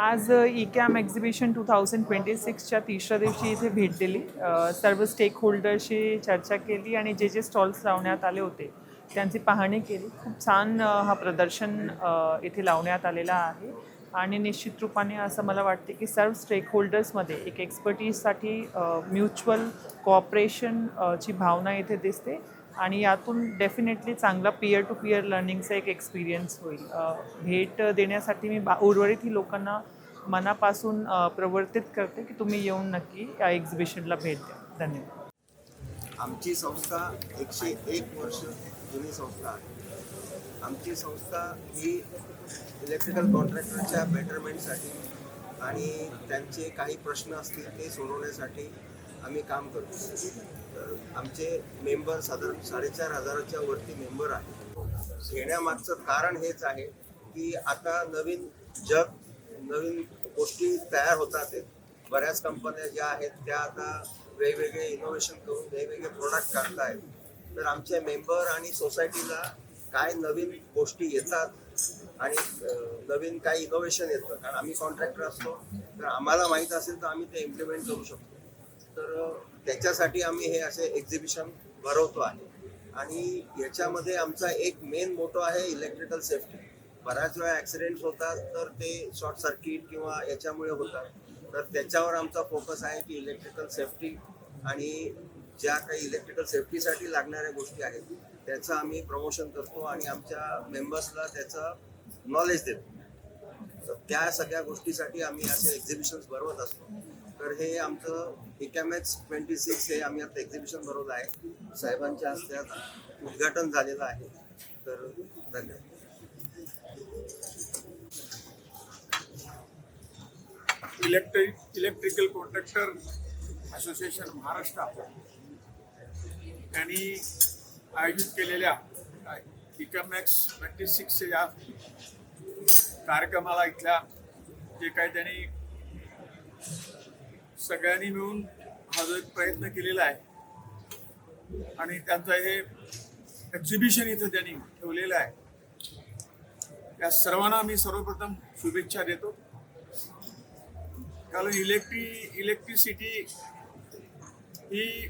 आज ई-कॅम एक्झिबिशन 2026च्या तिसऱ्या दिवशी इथे भेट दिली. सर्व स्टेक होल्डरशी चर्चा केली आणि जे स्टॉल्स लावण्यात आले होते त्यांची पाहणी केली. खूप छान हा प्रदर्शन इथे लावण्यात आलेला आहे आणि निश्चित रूपाने असं मला वाटते की सर्व स्टेक होल्डर्समध्ये एक एक्सपर्टीजसाठी म्युच्युअल कोऑपरेशन ची भावना इथे दिसते आणि यातून डेफिनेटली चांगला पीअर टू पीअर लर्निंगचा एक एक्सपिरियन्स होईल. भेट देण्यासाठी मी उर्वरित ही लोकांना मनापासून प्रवर्तित करते की तुम्ही येऊन नक्की या एक्झिबिशनला भेट द्या. धन्यवाद. आमची संस्था 101 वर्ष जुनी संस्था आहे. आमची संस्था ही इलेक्ट्रिकल कॉन्ट्रॅक्टरच्या बेटरमेंटसाठी आणि त्यांचे काही प्रश्न असतील ते सोडवण्यासाठी आम्ही काम करतो. तर आमचे मेंबर साधारण 4,500च्या वरती मेंबर आहेत. येण्यामागचं कारण हेच आहे की आता नवीन जग, नवीन गोष्टी तयार होतात आहेत. बऱ्याच कंपन्या ज्या आहेत त्या आता वेगवेगळे इनोव्हेशन करून वेगवेगळे प्रोडक्ट काढत आहेत. तर आमच्या मेंबर आणि सोसायटीला काय नवीन गोष्टी येतात आणि नवीन काही इनोव्हेशन येतं, कारण आम्ही कॉन्ट्रॅक्टर असतो तर आम्हाला माहीत असेल तर आम्ही ते इम्प्लिमेंट करू शकतो. तर त्याच्यासाठी आम्ही हे असे एक्झिबिशन भरवतो आहे. आणि याच्यामध्ये आमचा एक मेन मोटो आहे इलेक्ट्रिकल सेफ्टी. बऱ्याच वेळा ॲक्सिडेंट्स होतात तर ते शॉर्ट सर्किट किंवा याच्यामुळे होतात. तर त्याच्यावर आमचा फोकस आहे की इलेक्ट्रिकल सेफ्टी आणि ज्या काही इलेक्ट्रिकल सेफ्टीसाठी लागणाऱ्या गोष्टी आहेत त्याचं आम्ही प्रमोशन करतो आणि आमच्या मेंबर्सला त्याचं नॉलेज देतो. तर त्या सगळ्या गोष्टीसाठी आम्ही असे एक्झिबिशन्स भरवत असतो. तर हे आमचं ई-कॅम-एक्स 26 हे आम्ही आता एक्झिबिशन भरवलं आहे. साहेबांच्या हस्ते आता उद्घाटन झालेलं आहे. तर धन्यवाद. इलेक्ट्रिकल कॉन्ट्रॅक्टर असोसिएशन महाराष्ट्र यांनी आयोजित केलेल्या ई-कॅम-एक्स 26 या कार्यक्रमाला इथल्या जे काही त्यांनी सगळ्यांनी मिळून हा जो एक प्रयत्न केलेला आहे आणि त्यांचं हे एक्झिबिशन इथं त्यांनी ठेवलेलं आहे, त्या सर्वांना मी सर्वप्रथम शुभेच्छा देतो. कारण इलेक्ट्रिसिटी ही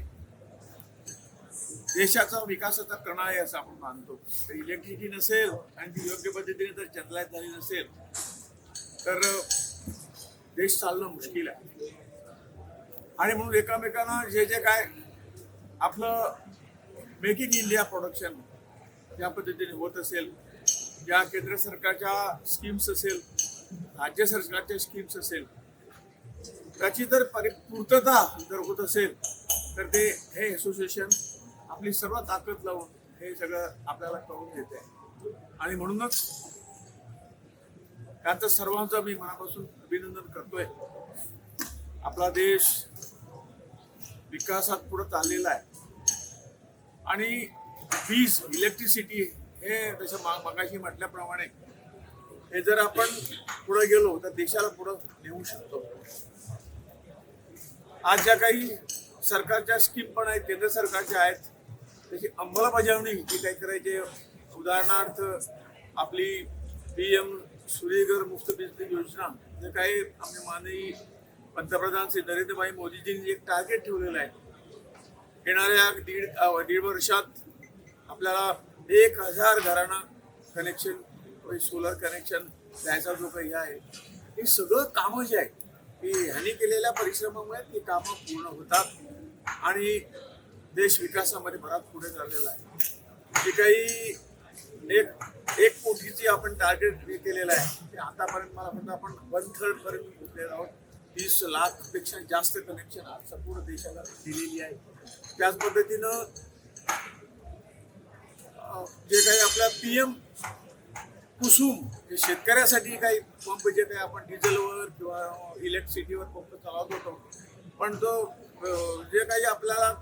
देशाचा विकासाचा कणा आहे असं आपण मानतो. तर इलेक्ट्रिसिटी नसेल आणि ती योग्य पद्धतीने जर चंद्रायत झाली नसेल तर देश चालणं मुश्किल आहे. आणि म्हणून एकामेकांना जे काय आपलं मेकिंग इंडिया प्रोडक्शन ज्या पद्धतीने होत असेल, ज्या केंद्र सरकारच्या स्कीम्स असेल, राज्य सरकारच्या स्कीम्स असेल, त्याची जर पूर्तता जर होत असेल तर ते हे असोसिएशन आपली सर्व ताकद लावून हे सगळं आपल्याला करून देते. आणि म्हणूनच त्यांचं सर्वांचं मी मनापासून अभिनंदन करतोय. आपला देश विकासात पुढे चाललेला आहे आणि वीज, इलेक्ट्रिसिटी हे जसं मगाशी म्हटल्याप्रमाणे हे जर आपण पुढे गेलो तर देशाला पुढे नेऊ शकतो. आज ज्या काही सरकारच्या स्कीम पण आहेत, केंद्र सरकारच्या आहेत, त्याची अंमलबजावणी जी काही करायची, उदाहरणार्थ आपली PM सूर्यघर मुफ्त बिजली योजना, जे काही आपले माननीय पंतप्रधान श्री नरेंद्रभाई मोदीजींनी एक टार्गेट ठेवलेलं आहे. येणाऱ्या दीड वर्षात आपल्याला 1,000 घरांना कनेक्शन, सोलर कनेक्शन द्यायचा जो काही आहे, हे सगळं कामं जे आहे की ह्यांनी केलेल्या परिश्रमामुळे ती कामं पूर्ण होतात आणि देश विकासामध्ये बराच पुढे चाललेला आहे. जे काही एक कोटीची आपण टार्गेट केलेलं आहे ते आतापर्यंत मला वाटतं आपण 1/3 पर्यंत पोहोचलेलो आहोत. 30 लाखपेक्षा जास्त कनेक्शन आज संपूर्ण देशाला दिलेली आहे. त्याच पद्धतीनं जे काही आपल्या PM कुसुम हे शेतकऱ्यासाठी काही पंप जे काही आपण डिझेलवर किंवा इलेक्ट्रिसिटीवर पंप चालवत होतो, पण तो जे काही आपल्याला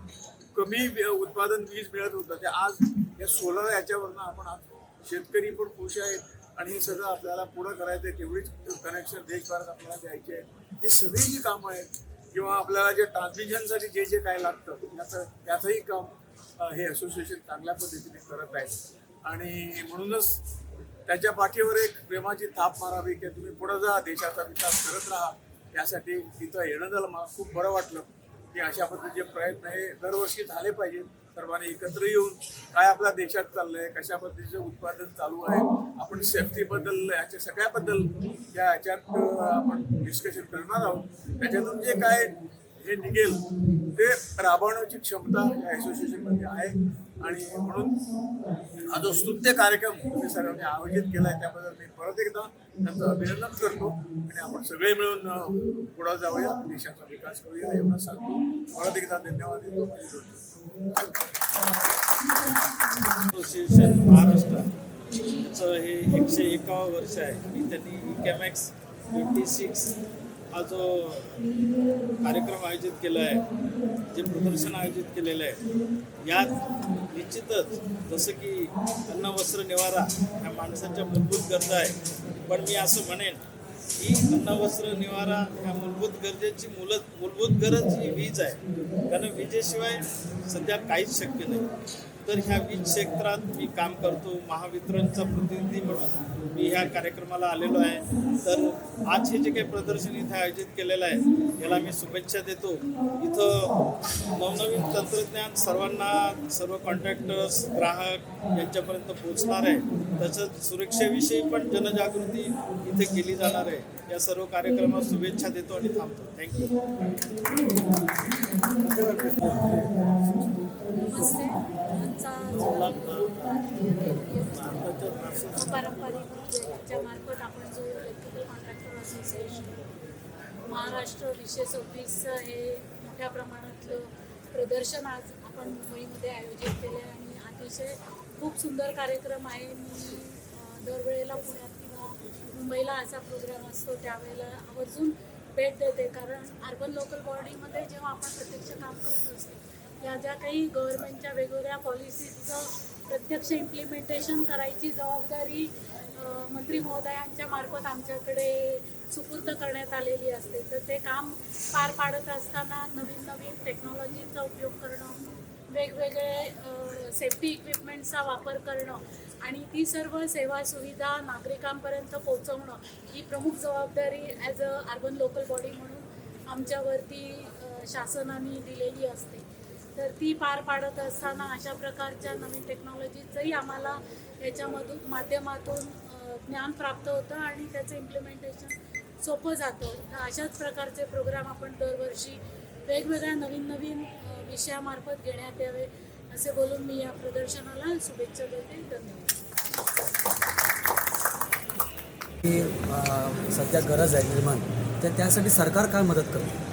कमी उत्पादन वीज मिळत होतं ते आज या सोलर याच्यावरनं आपण आज शेतकरी पण खुश आहेत आणि हे सगळं आपल्याला पुढं करायचं आहे. तेवढीच कनेक्शन देशभरात आपल्याला द्यायचे आहे. हे सगळी जी कामं आहेत किंवा आपल्याला जे ट्रान्समिशनसाठी जे काय लागतं त्याचंही काम हे असोसिएशन चांगल्या पद्धतीने करत आहे. आणि म्हणूनच त्यांच्या पाठीवर एक प्रेमाची थाप मारावी की तुम्ही पुढे जा, देशाचा विकास करत राहा. यासाठी तिथं येणं झालं मला खूप बरं वाटलं की अशा पद्धतीचे प्रयत्न हे दरवर्षी झाले पाहिजेत. सर्वांनी एकत्र येऊन काय आपल्या देशात चाललंय, कशा पद्धतीचं उत्पादन चालू आहे, आपण सेफ्टीबद्दल याच्या सगळ्याबद्दल याच्यात आपण डिस्कशन करणार आहोत. त्याच्यातून जे काय हे निघेल ते राबवण्याची क्षमता या असोसिएशनमध्ये आहे. आणि म्हणून हा जो स्तुत्य कार्यक्रम तुम्ही सर्वांनी आयोजित केला आहे त्याबद्दल मी परत एकदा त्यांचं अभिनंदन करतो. आणि आपण सगळे मिळून पुढे जाऊया, देशाचा विकास करूया एवढं सांगतो. परत एकदा धन्यवाद देतो. असोसिएशन महाराष्ट्राचं हे 101 वर्ष आहे आणि त्यांनी इकॅमॅक्स 26 हा जो कार्यक्रम आयोजित केला आहे, जे प्रदर्शन आयोजित केलेलं आहे, यात निश्चितच जसं की अन्न वस्त्र निवारा ह्या माणसाच्या मूलभूत गरजा आहे. पण मी असं म्हणेन की अन्न वस्त्र निवारा ह्या मूलभूत गरजेची मूलभूत गरज ही वीज आहे. कारण विजेशिवाय सध्या काहीच शक्य नाही. तर ह्या वीज क्षेत्रात मी काम करतो, महावितरणचा प्रतिनिधी म्हणून मी ह्या कार्यक्रमाला आलेलो आहे. तर आज हे जे काही प्रदर्शन इथे आयोजित केलेलं आहे याला मी शुभेच्छा देतो. इथं नवनवीन तंत्रज्ञान सर्वांना, सर्व कॉन्ट्रॅक्टर्स, ग्राहक यांच्यापर्यंत पोहोचणार आहे. तसंच सुरक्षेविषयी पण जनजागृती इथे केली जाणार आहे. या सर्व कार्यक्रमात शुभेच्छा देतो आणि थांबतो. थँक्यू. नमस्ते. आमचा जो पारंपरिक ज्याच्या मार्फत आपण जो इलेक्ट्रिकल कॉन्ट्रॅक्टर असोसिएशन महाराष्ट्र 226 हे मोठ्या प्रमाणातलं प्रदर्शन आज आपण मुंबईमध्ये आयोजित केलं आहे आणि अतिशय खूप सुंदर कार्यक्रम आहे. मी दरवेळेला पुण्यात किंवा मुंबईला असा प्रोग्राम असतो त्यावेळेला आवर्जून भेट देते. कारण अर्बन लोकल बॉडीमध्ये जेव्हा आपण प्रत्यक्ष काम करत असतो या ज्या काही गव्हर्नमेंटच्या वेगवेगळ्या पॉलिसीजचं प्रत्यक्ष इम्प्लिमेंटेशन करायची जबाबदारी मंत्री महोदयांच्या मार्फत आमच्याकडे सुपूर्द करण्यात आलेली असते. तर ते काम पार पाडत असताना नवीन नवीन टेक्नॉलॉजीचा उपयोग करणं, वेगवेगळे सेफ्टी इक्विपमेंट्सचा वापर करणं आणि ती सर्व सेवा सुविधा नागरिकांपर्यंत पोहोचवणं ही प्रमुख जबाबदारी as a urban local body म्हणून आमच्यावरती शासनाने दिलेली असते. तर ती पार पाडत असताना अशा प्रकारच्या नवीन टेक्नॉलॉजीचंही आम्हाला याच्यामधून माध्यमातून ज्ञान प्राप्त होतं आणि त्याचं इम्प्लिमेंटेशन सोपं जातं. तर अशाच प्रकारचे प्रोग्राम आपण दरवर्षी वेगवेगळ्या नवीन नवीन विषयामार्फत घेण्यात यावे असे बोलून मी या प्रदर्शनाला शुभेच्छा देते. धन्यवाद. सध्या गरज आहे निर्माण, तर त्यासाठी सरकार काय मदत करतं?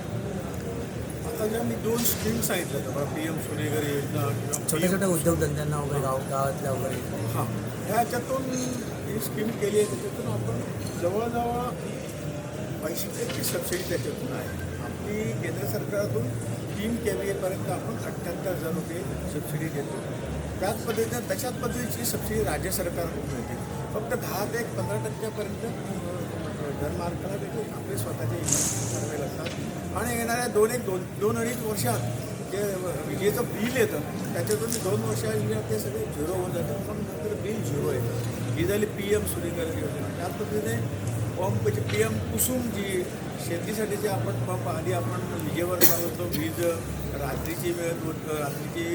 आता ज्या मी 2 स्कीम सांगितल्या तुम्हाला, PM सूर्यघर योजना किंवा छोट्या छोट्या उद्योगधंद्यांना वगैरे गावातल्या वगैरे हां, ह्याच्यातून ही स्कीम केली आहे. त्याच्यातून आपण जवळजवळ 80% सबसिडी त्याच्यातून आहे. आपली केंद्र सरकारातून 3 KVA पर्यंत आपण 78,000 रुपये सबसिडी देतो. त्याच पद्धतीनं तशाच पद्धतीची सबसिडी राज्य सरकारकडून मिळते. फक्त 10 ते 15% घरमालकाला देखील आपले स्वतःचे ठरवेल असतात. आणि येणाऱ्या 2-2.5 वर्षात जे विजेचं बिल येतं त्याच्यातून 2 वर्षांनी ते सगळे झिरो होऊन जातात. पण नंतर बिल झिरो येतं. ही झाली PM सूर्यघर योजना. त्याच पद्धतीने पंपची PM कुसुम जी शेतीसाठीचे आपण पंप आधी आपण विजेवर चालवतो, वीज रात्रीची मिळत होतं, रात्रीची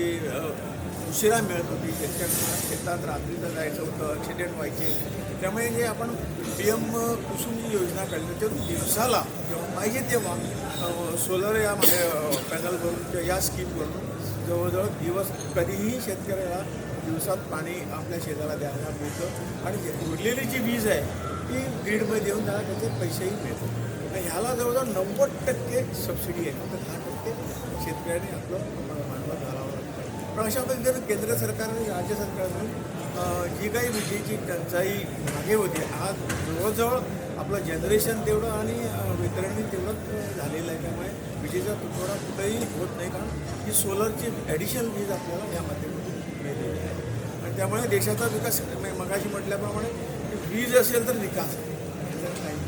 उशिरा मिळत होती, त्याच्यामुळे शेतात रात्रीचं जायचं होतं, ॲक्सिडेंट व्हायचे. त्यामुळे जे आपण PM कुसुम जी योजना काढली त्याच्यातून दिवसाला जेव्हा पाहिजे तेव्हा सोलर या पॅनलवरून या स्कीमवरून जवळजवळ दिवस कधीही शेतकऱ्याला दिवसात पाणी आपल्या शेताला द्यायला मिळतं. आणि उरलेली जी वीज आहे ती ग्रीडमध्ये देऊन त्याला त्याचे पैसेही मिळतात. आणि ह्याला जवळजवळ 90% सबसिडी आहे. फक्त 10% शेतकऱ्याने आपलं मानवत घालावं लागतं. पण अशा पद्धतीने केंद्र सरकार आणि राज्य सरकारने जी काही विजेची टंचाई मागे होती, आज जवळजवळ आपलं जनरेशन तेवढं आणि वितरणही तेवढंच झालेलं आहे. त्यामुळे विजेचा तुटवडा कुठेही होत नाही, कारण ही सोलरची ॲडिशनल वीज आपल्याला या माध्यमातून मिळालेली आहे. आणि त्यामुळे देशाचा विकास मगाशी म्हटल्याप्रमाणे वीज असेल तर विकास नाही.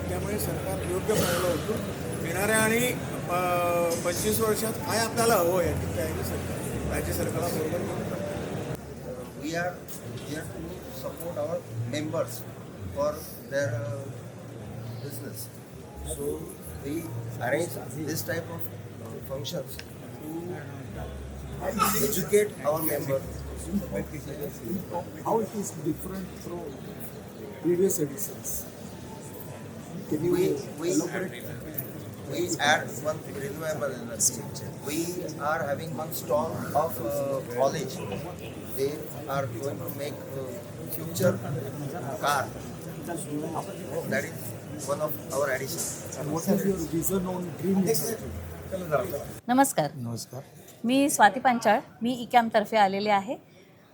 त्यामुळे सरकार योग्य पावलं उचलून येणाऱ्या आणि 25 वर्षात काय आपल्याला हवं याची तयारी सरकार राज्य सरकारला बरोबर we are to support our members for their business. So we arrange this type of functions to educate our members. How it is different from previous editions? Can you elaborate? We add one renewable energy. We are having one stall of college. They are going to make future car. That is one of our additions. And what is your vision on green energy? नमस्कार. नमस्कार. मी स्वाती पांचाळ. मी इकॅमतर्फे आलेले आहे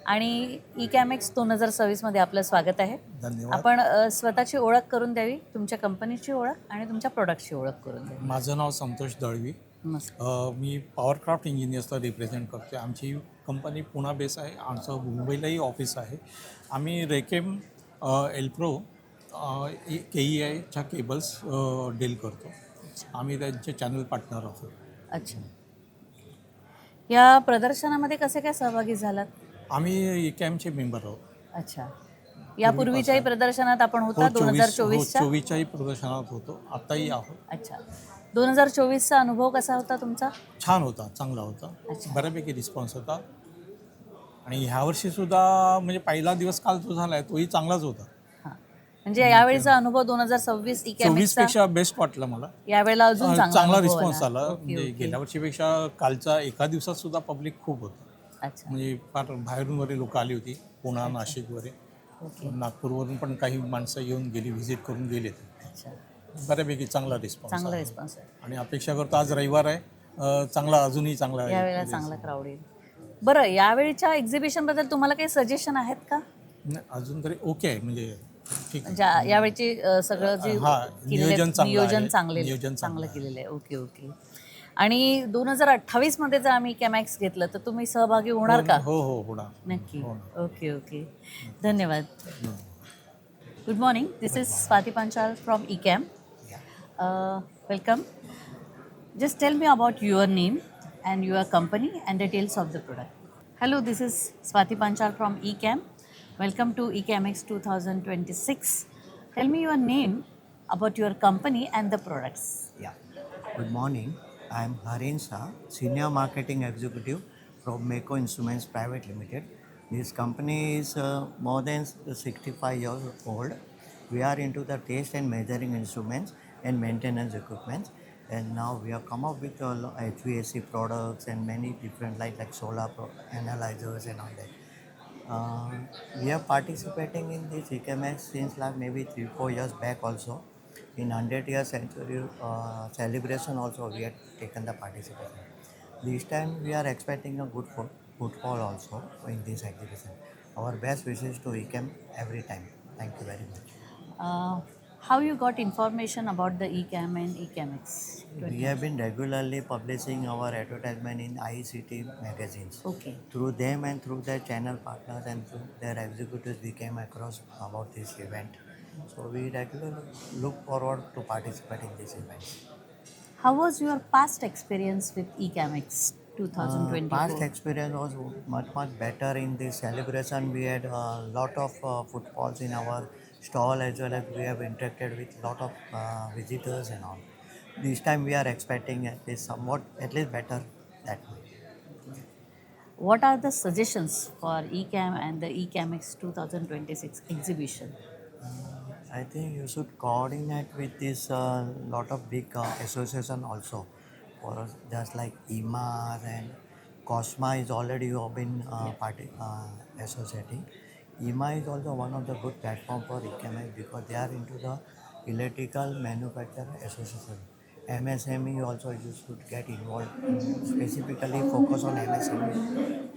आणि इकॅमेक्स 2026मध्ये आपलं स्वागत आहे. धन्यवाद. आपण स्वतःची ओळख करून द्यावी, तुमच्या कंपनीची ओळख आणि तुमच्या प्रोडक्टची ओळख करून द्यावी. माझं नाव संतोष दळवी. नमस्कार. मी पॉवरक्राफ्ट इंजिनियर्सला रिप्रेझेंट करतो. आमची कंपनी पुणा बेस आहे. आमचं मुंबईलाही ऑफिस आहे. आम्ही रेकेम एल्प्रो KEIच्या केबल्स डील करतो. आम्ही त्यांचे चॅनल पार्टनर आहोत. अच्छा. या प्रदर्शनामध्ये कसे काय सहभागी झालात? आम्ही इकॅमचे मेंबर आहोत. अच्छा. यापूर्वीच्याही प्रदर्शनात आपण होता 2024च्या? 24च्याही प्रदर्शनात होतो. आत्ताही आहोत. अच्छा. 2024चा अनुभव कसा होता तुमचा? छान होता, चांगला होता. अच्छा. बऱ्यापैकी रिस्पॉन्स होता. आणि ह्यावर्षीसुद्धा म्हणजे पहिला दिवस काल जो झाला आहे तोही चांगलाच होता. हां. म्हणजे यावेळीचा अनुभव 2026 इकॅमेक्सचा 24पेक्षा बेस्ट वाटलं मला. यावेळेला अजून चांगला अनुभव रिस्पॉन्स आला. ओके, म्हणजे ओके. गेल्या वर्षीपेक्षा कालचा एका दिवसात सुद्धा पब्लिक खूप होतं. अच्छा. म्हणजे फार बाहेरून वगैरे लोक आली होती. पुणा, नाशिक वगैरे, ओके. नागपूरवरून पण काही माणसं येऊन गेली, व्हिजिट करून गेले. अच्छा. बऱ्यापैकी चांगला रिस्पॉन्स चांगला रिस्पॉन्स आहे. आणि अपेक्षा करतो आज रविवार आहे, चांगला अजूनही चांगला यावेळेला चांगला क्राऊड येईल. बरं, यावेळीच्या एक्झिबिशनबद्दल तुम्हाला काही सजेशन आहेत का? नाही, अजून तरी ओके आहे. म्हणजे ठीक आहे. यावेळीची सगळं जे हां, केलेलं आहे, नियोजन चांगलं आहे. नियोजन नियोजन चांगलं चांगलं केलेलं आहे. Okay okay. आणि 2028मध्ये जर आम्ही कॅमॅक्स घेतलं तर तुम्ही सहभागी होणार का? हो हो होणार. नक्की. होणार. Okay okay. धन्यवाद. Good morning. This is Swati Panchal from ECAM. Welcome. Just tell me about your name and your company and details of the product. Hello, this is Swati Panchal from eCam. Welcome to eCamX 2026. Tell me your name, about your company and the products. Yeah. Good morning. I am Harin Shah, Senior Marketing Executive from Meko Instruments Private Limited. This company is more than 65 years old. We are into the test and measuring instruments and maintenance equipment. And now we have come up with HVAC products and many different like solar analyzers and all that. We are participating in this ECAMX since like maybe 3-4 years back also. In 100-year century celebration also we had taken the participation. This time we are expecting a good footfall also in this exhibition. Our best wishes to ECAM every time. Thank you very much. How you got information about the eCam and eCamX? We have been regularly publishing our advertisement in ICT magazines. Okay. Through them and through their channel partners and through their executives, we came across about this event. So we regularly look forward to participate in this event. How was your past experience with eCamX 2024? Past experience was much better. In this celebration, we had a lot of footfalls in our stall, as well as we have interacted with a lot of visitors and all. This time we are expecting at least better that way. What are the suggestions for eCam and the eCamX 2026 exhibition? I think you should coordinate with this lot of big association also. For just like EMAR and COSMA is already been associating. EMA is also one of the good platform for ECAMX because they are into the electrical manufacturer association. MSME also you should get involved, specifically focus on MSME.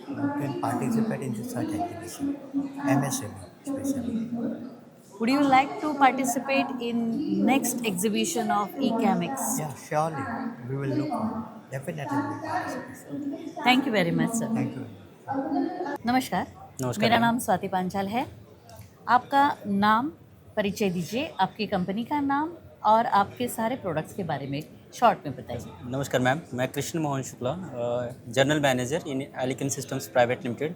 You can participate in such exhibition. MSME especially. Would you like to participate in next exhibition of eCamX? Yeah, surely. We will look on. Definitely we will participate. Thank you very much, sir. Thank you. नमस्कार. मेरा नाम स्वाति पांचाल है. आपका नाम परिचय दीजिए, आपकी company का नाम और आपके सारे प्रोडक्ट्स के बारे में शॉर्ट में बताइए. नमस्कार मैम, मैं कृष्ण मोहन शुक्ला, जनरल मैनेजर इन एलिकन सिस्टम्स प्राइवेट लिमिटेड.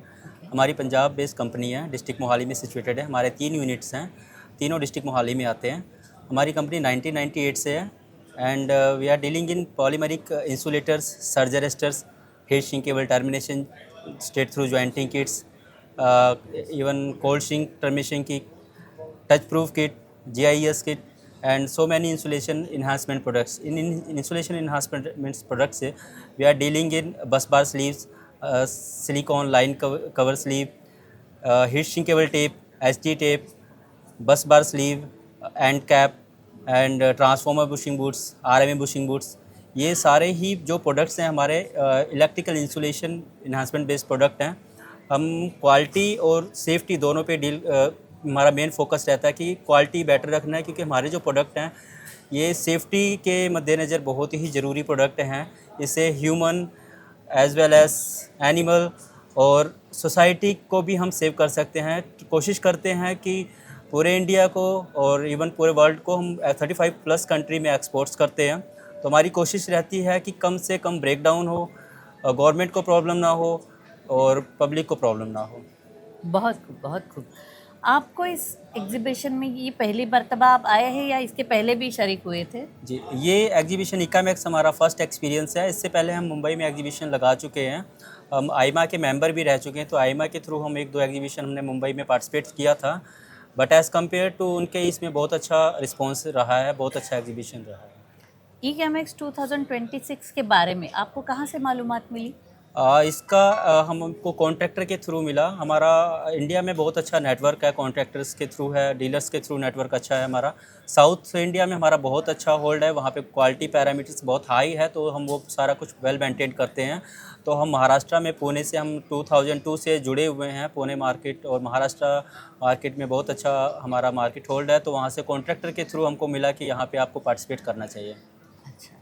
हमारी पंजाब बेस्ड कंपनी है, डिस्ट्रिक्ट मोहाली में सिचुएटेड है। हमारे 3 यूनिट्स हैं, तीनों डिस्ट्रिक्ट मोहाली में आते हैं। हमारी कंपनी 1998 से है and we are dealing in polymeric insulators, surge arresters, heat shrinkable termination, straight through jointing kits, even cold shrink termination kit, touch proof kit, GIS kit, and so many insulation enhancement products. In insulation enhancement products, we are dealing in bus bar sleeves, silicone line cover sleeve, heat shrinkable tape, HT tape, bus bar sleeve, end cap, and transformer bushing boots, RMA bushing boots. ये सारे ही जो products हैं हमारे electrical insulation enhancement based product हैं। हम quality और safety दोनों पे डील हमारा मेन फोकस रहता है कि क्वालिटी बेटर रखना है, क्योंकि हमारे जो प्रोडक्ट हैं ये सेफ्टी के मद्देनज़र बहुत ही ज़रूरी प्रोडक्ट हैं। इससे human as well as animal और सोसाइटी को भी हम सेव कर सकते हैं। कोशिश करते हैं कि पूरे इंडिया को और इवन पूरे वर्ल्ड को हम 35+ कंट्री में एक्सपोर्ट्स करते हैं। तो हमारी कोशिश रहती है कि कम से कम ब्रेक डाउन हो, गवर्नमेंट को प्रॉब्लम ना हो और पब्लिक को प्रॉब्लम ना हो। बहुत खूब, बहुत खूब। आपको इस एग्जीबिशन में ये पहली मर्तबा आप आए हैं या इसके पहले भी शरीक हुए थे? जी, ये एग्जीबिशन इकामेक्स हमारा फर्स्ट एक्सपीरियंस है। इससे पहले हम मुंबई में एग्जीबिशन लगा चुके हैं, हम आईमा के मेंबर भी रह चुके हैं। तो आईमा के थ्रू हम 1-2 एग्जीबिशन हमने मुंबई में पार्टिसिपेट किया था, बट एज़ कम्पेयर टू उनके इसमें बहुत अच्छा रिस्पॉन्स रहा है, बहुत अच्छा एग्जीबिशन रहा है। इकेमेक्स 2026 के बारे में आपको कहाँ से मालूमात मिली? इसका हमको कॉन्ट्रैक्टर के थ्रू मिला। हमारा इंडिया में बहुत अच्छा नेटवर्क है, कॉन्ट्रैक्टर्स के थ्रू है, डीलर्स के थ्रू नेटवर्क अच्छा है हमारा। साउथ इंडिया में हमारा बहुत अच्छा होल्ड है, वहाँ पे क्वालिटी पैरामीटर्स बहुत हाई है, तो हम वो सारा कुछ वेल मेंटेन करते हैं। तो हम महाराष्ट्र में पुणे से हम 2002 से जुड़े हुए हैं, पुणे मार्केट और महाराष्ट्र मार्केट में बहुत अच्छा हमारा मार्केट होल्ड है। तो वहाँ से कॉन्ट्रैक्टर के थ्रू हमको मिला कि यहाँ पर आपको पार्टिसिपेट करना चाहिए। अच्छा,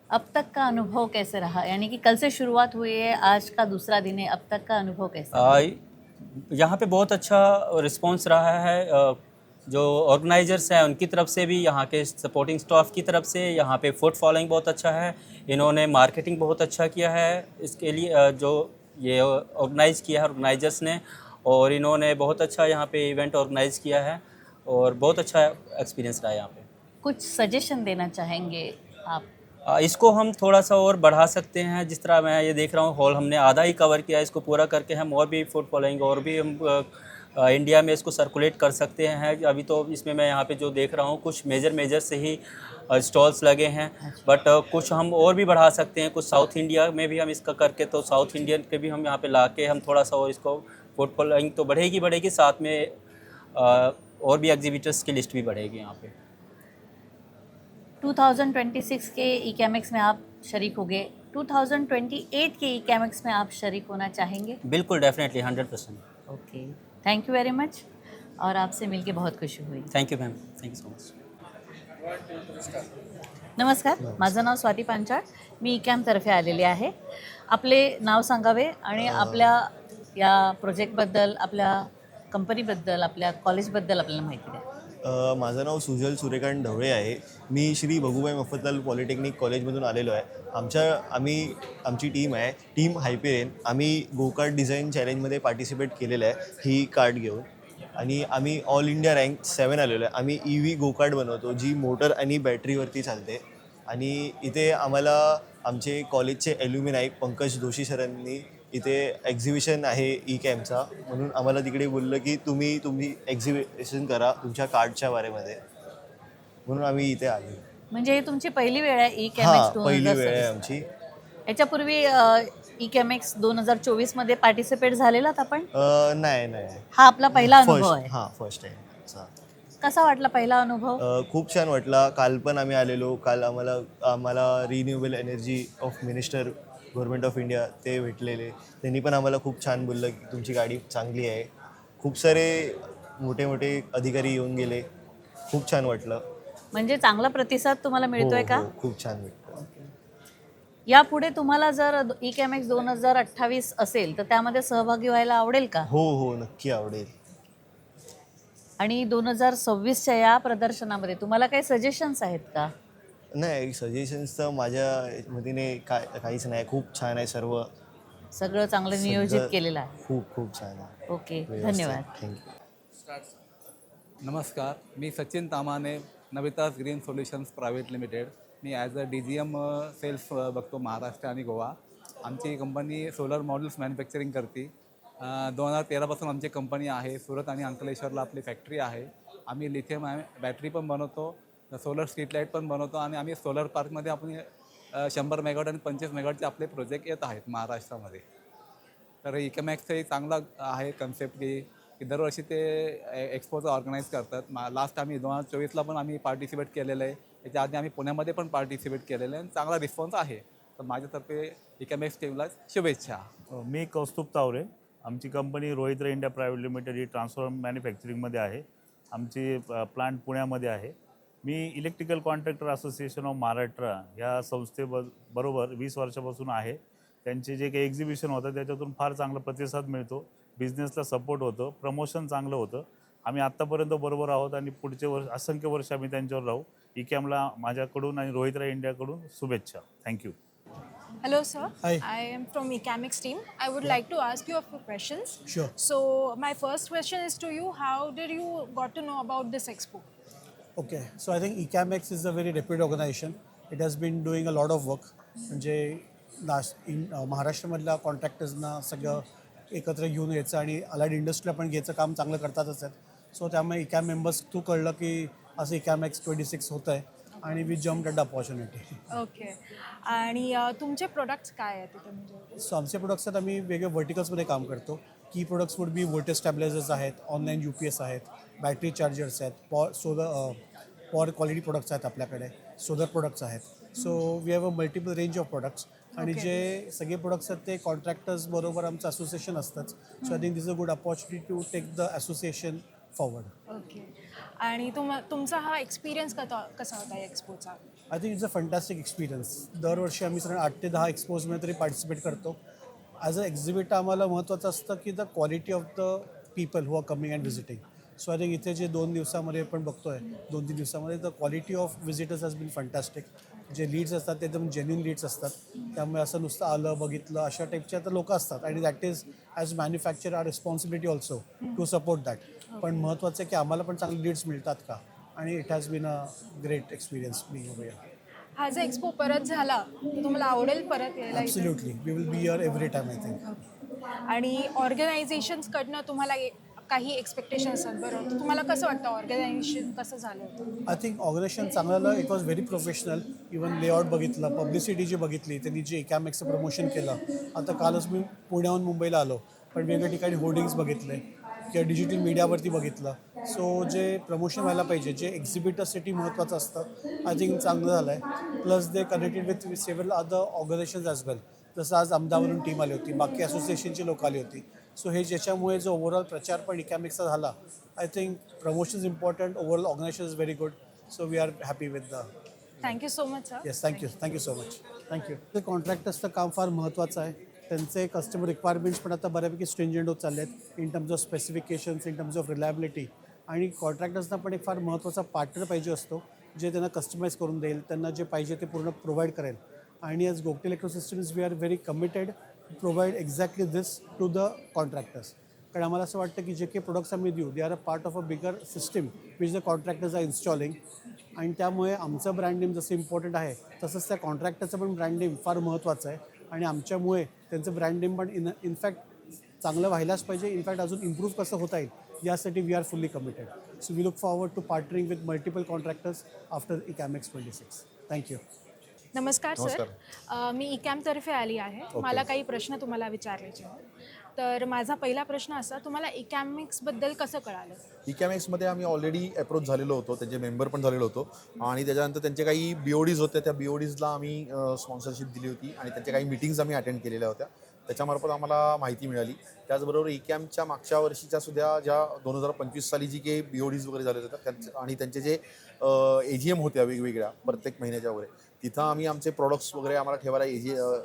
अब तक का अनुभव कैसे रहा? यानी कि कल से शुरुआत हुई है, आज का दूसरा दिन है, अब तक का अनुभव कैसा? यहाँ पे बहुत अच्छा रिस्पांस रहा है। जो ऑर्गेनाइजर्स हैं उनकी तरफ से भी, यहाँ के सपोर्टिंग स्टाफ की तरफ से, यहाँ पे फुट फॉलोइंग बहुत अच्छा है। इन्होंने मार्केटिंग बहुत अच्छा किया है इसके लिए, जो ये ऑर्गेनाइज़ किया है ऑर्गेनाइजर्स ने, और इन्होंने बहुत अच्छा यहाँ पे इवेंट ऑर्गेनाइज़ किया है और बहुत अच्छा एक्सपीरियंस रहा है यहाँ पे। कुछ सजेशन देना चाहेंगे आप? इसको हम थोड़ा सा और बढ़ा सकते हैं। जिस तरह मैं ये देख रहा हूँ, हॉल हमने आधा ही कवर किया है, इसको पूरा करके हम और भी फुट फॉलोइंग और भी हम इंडिया में इसको सर्कुलेट कर सकते हैं। अभी तो इसमें मैं यहाँ पे जो देख रहा हूँ कुछ मेजर से ही स्टॉल्स लगे हैं, बट कुछ हम और भी बढ़ा सकते हैं। कुछ साउथ इंडिया में भी हम इसका करके, तो साउथ इंडियन के भी हम यहाँ पे ला के हम थोड़ा सा और इसको फुट फॉलोइंग तो बढ़ेगी, साथ में और भी एग्जीबिटर्स की लिस्ट भी बढ़ेगी यहाँ पे। 2026 के इकेमेक्स में आप शरीक हो गए, 2028 के इकेमेक्स में आप शरीक होना चाहेंगे? बिल्कुल, definitely 100%। Okay, thank you very much, और आपसे मिलके बहुत खुशी हुई। Thank you ma'am, thank you so much. नमस्कार, माझं नाव स्वाती पांचाळ, मी इकॅमतर्फे आलेले आहे। आपले नाव सांगावे आणि आपल्या या प्रोजेक्टबद्दल, आपल्या कंपनीबद्दल, आपल्या कॉलेजबद्दल आपल्याला माहिती द्या। माझं नाव सुजल सूर्यकांत ढवळे आहे। मी श्री भगुबाई मफतलाल पॉलिटेक्निक कॉलेजमधून आलेलो आहे। आमची टीम आहे, टीम हायपेरेन। आम्ही गो कार्ट डिझाईन चॅलेंजमध्ये पार्टिसिपेट केलेलं आहे ही कार्ट घेऊन, आणि आम्ही ऑल इंडिया रँक 7 आलेलो आहे। आम्ही EV गो कार्ट बनवतो, जी मोटर आणि बॅटरीवरती चालते। आणि इथे आम्हाला आमचे कॉलेजचे ॲल्युमिनाय पंकज जोशी सरांनी इथे एक्झिबिशन आहे इकॅमचा, म्हणून आम्हाला तिकडे बोललं की तुम्ही एक्झिबिशन करा तुमच्या कार्डच्या बारेमध्ये, म्हणून आम्ही इथे आलो। म्हणजे ही तुमची पहिली वेळ आहे इकॅमेक्स 2026? पहिली वेळ आहे आमची। याच्यापूर्वी इकॅमेक्स 2024 मध्ये पार्टिसिपेट झालेलात आपण? नाही, हा आपला पहिला अनुभव आहे? हां, फर्स्ट टाइम। कसा वाटला पहिला अनुभव? खूप छान वाटला। काल पण आम्ही आलेलो, काल आम्हाला renewable energy of minister government of India ते भेटलेले, त्यांनी पण आम्हाला खूप छान बोललं की तुमची गाडी चांगली आहे। खूप सारे मोठे अधिकारी येऊन गेले, खूप छान वाटलं। म्हणजे चांगला प्रतिसाद तुम्हाला मिळतोय का? हो, खूप छान भेटतो। यापुढे तुम्हाला जर इकॅमेक्स 2028 असेल तर त्यामध्ये सहभागी व्हायला आवडेल का? हो, नक्की आवडेल। आणि 2026च्या या प्रदर्शनामध्ये तुम्हाला काही सजेशन्स आहेत का? नाही, सजेशन्स तर माझ्या मतीने काहीच नाही, खूप छान आहे सर्व। सगळं चांगलं नियोजित केलेलं आहे. खूप खूप छान आहे. ओके, धन्यवाद. थँक्यू. नमस्कार, मी Sachin Tamane, Navitas green solutions private limited. मी ॲज अ DGM सेल्स बघतो महाराष्ट्र आणि गोवा. आमची कंपनी सोलर मॉड्यूल्स मॅन्युफॅक्चरिंग करते. 2013पासून आमची कंपनी आहे. सुरत आणि अंकलेश्वरला आपली फॅक्टरी आहे. आम्ही लिथियम बॅटरी पण बनवतो, सोलर स्ट्रीट लाईट पण बनवतो आणि आम्ही सोलर पार्कमध्ये आपण 100 मेगावॉट आणि 25 मेगावॉटचे आपले प्रोजेक्ट येत आहेत महाराष्ट्रामध्ये. तर इकॅमॅक्सचं एक चांगला आहे कन्सेप्ट की दरवर्षी ते एक्सपोचं ऑर्गनाईज करतात. लास्ट आम्ही 2024ला पण आम्ही पार्टिसिपेट केलेलं आहे. त्याच्या आधी आम्ही पुण्यामध्ये पण पार्टिसिपेट केलेलं आहे आणि चांगला रिस्पॉन्स आहे. तर माझ्यातर्फे इकॅमॅक्स टीमला शुभेच्छा. मी कौस्तुभ तावरे. आमची company Rohitra India private limited ही ट्रान्सफॉर्मर मॅन्युफॅक्चरिंगमध्ये आहे. आमची प्लांट पुण्यामध्ये आहे. मी electrical contractor association of Maharashtra या संस्थेबरोबर 20 वर्षापासून आहे. त्यांचे जे काही एक्झिबिशन होतं त्याच्यातून फार चांगला प्रतिसाद मिळतो, बिझनेसला सपोर्ट होतं, प्रमोशन चांगलं होतं. आम्ही आत्तापर्यंत बरोबर आहोत आणि पुढचे वर्ष असंख्य वर्ष आम्ही त्यांच्यावर राहू. इकॅमला माझ्याकडून आणि रोहित्रा इंडियाकडून शुभेच्छा. Thank you. Hello, sir. Hi. I am from Ecamex team. I would like to ask you a few questions. Sure. So, my first question is to you: how did you got to know about this expo? Okay, so I think Ecamex is a very reputed organization. It has been doing a lot of work. म्हणजे महाराष्ट्रामधल्या कॉन्ट्रॅक्टर्सना सगळं एकत्र घेऊन यायचं आणि allied इंडस्ट्रीला पण घ्यायचं काम चांगलं करतातच आहेत. सो त्यामुळे इकॅम मेंबर्स थ्रू कळलं की असं Ecamex 26 होतं आहे आणि we jump at the opportunity. Okay. आणि तुमचे प्रोडक्ट्स काय आहेत तिथे म्हणजे? सो आमचे प्रोडक्ट्स आहेत, आम्ही वेगळे व्हर्टिकल्समध्ये काम करतो. की products would be voltage stabilisers आहेत, ऑनलाईन UPS आहेत, बॅटरी चार्जर्स आहेत, पॉवर क्वालिटी प्रोडक्ट्स आहेत आपल्याकडे, सोलर प्रोडक्ट्स आहेत. So we have a multiple range of products. आणि जे सगळे प्रोडक्ट्स आहेत ते कॉन्ट्रॅक्टर्स बरोबर आमचं असोसिएशन असतंच. So I think this is a good opportunity to take the association forward. Okay. आणि तुमचा हा एक्सपिरियन्स कसा होता या एक्सपोचा? I think it's a fantastic experience. दरवर्षी आम्ही साधारण 8 ते 10 एक्सपोजमध्ये तरी पार्टिसिपेट करतो. ॲज अ एक्झिबिटर आम्हाला महत्त्वाचं असतं की the quality of the people who are coming and visiting. So I think इथे जे 2 दिवसामध्ये पण बघतो आहे, 2-3 दिवसामध्ये the quality of visitors has been fantastic. जे लीड्स असतात ते एकदम जेन्युइन लीड्स असतात. त्यामुळे असं नुसतं आलं बघितलं अशा टाईपचे आता लोक असतात आणि that is as manufacture our responsibility also to support that. पण महत्त्वाचं आहे की आम्हाला पण चांगले लीड्स मिळतात का, आणि it has been a great experience being over here. हा जर एक्सपो परत झाला तर तुम्हाला आवडेल परत यायला? Absolutely, we will be here every time I think. आणि ऑर्गनायझेशन्सकडनं तुम्हाला काही एक्सपेक्टेशन असतात, बरोबर? तर तुम्हाला कसं वाटतं ऑर्गनायझेशन कसं झालं होतं? आय थिंक ऑर्गनायझेशन चांगलं. It was very professional. Even layout बघितलं, पब्लिसिटी जी बघितली, त्यांनी जे Ecamex प्रमोशन केलं. आता कालच मी पुण्याहून मुंबईला आलो, पण वेगवेगळ्या ठिकाणी होर्डिंग्स बघितले किंवा डिजिटल मीडियावरती बघितलं. सो जे प्रमोशन व्हायला पाहिजे, जे एक्झिबिटर्ससाठी महत्त्वाचं असतं, आय थिंक चांगलं झालं आहे. Plus they connected with several other organisations as well. जसं आज अहमदाबादवरून टीम आली होती, बाकी असोसिएशनची लोक आली होती. सो हे ज्याच्यामुळे जो ओव्हरऑल प्रचार पण Ecamexचा झाला, I think promotion is important, overall organisation is very good. So we are happy with the. Thank you so much sir. Yes, thank you so much. Thank you. ते कॉन्ट्रॅक्टर्सचं काम फार महत्त्वाचं आहे. त्यांचे कस्टमर रिक्वायरमेंट्स पण आता बऱ्यापैकी स्ट्रिंजंट होत चालले आहेत in terms of specifications, in terms of reliability. आणि कॉन्ट्रॅक्टर्सना पण एक फार महत्त्वाचा पार्टनर पाहिजे असतो, जे त्यांना कस्टमाइज करून देईल, त्यांना जे पाहिजे ते पूर्ण प्रोव्हाइड करेल. आणि as Gogte electrosystems we are very committed to provide exactly this to the contractors. कारण आम्हाला असं वाटतं की जे काही प्रोडक्ट्स आम्ही देऊ, they are a part of a bigger system which the contractors are installing. आणि त्यामुळे आमचं ब्रँड नेम जसं इम्पॉर्टंट आहे, तसंच त्या कॉन्ट्रॅक्टरचं पण ब्रँड नेम फार महत्त्वाचं आहे. आणि आमच्यामुळे त्यांचं ब्रँड नेम पण इनफॅक्ट चांगलं व्हायलाच पाहिजे. इनफॅक्ट अजून इम्प्रूव्ह कसं होता येईल यासाठी we are fully committed. So we look forward to partnering with multiple contractors after Ecamex 26. Thank you. नमस्कार सर. मी इकॅमतर्फे आली आहे. मला काही प्रश्न तुम्हाला विचारायचे आहेत. तर माझा पहिला प्रश्न असा, तुम्हाला Ecamex-बद्दल कसं कळालं? Ecamex-मध्ये आम्ही ऑलरेडी अप्रोच झालेलो होतो, त्याचे मेंबर पण झालेलो होतो. आणि त्याच्यानंतर त्यांचे काही BODs होते, त्या BODsला आम्ही स्पॉन्सरशिप दिली होती आणि त्यांच्या काही मीटिंग्स आम्ही अटेंड केलेल्या होत्या. त्याच्यामार्फत आम्हाला माहिती मिळाली. त्याचबरोबर Ecameच्या मागच्या वर्षीच्या सुद्धा ज्या 2025 साली जी काही BODs वगैरे झाले होते आणि त्यांचे जे AGM होत्या वेगवेगळ्या प्रत्येक महिन्याच्या वगैरे, तिथं आम्ही आमचे प्रॉडक्ट्स वगैरे आम्हाला ठेवायला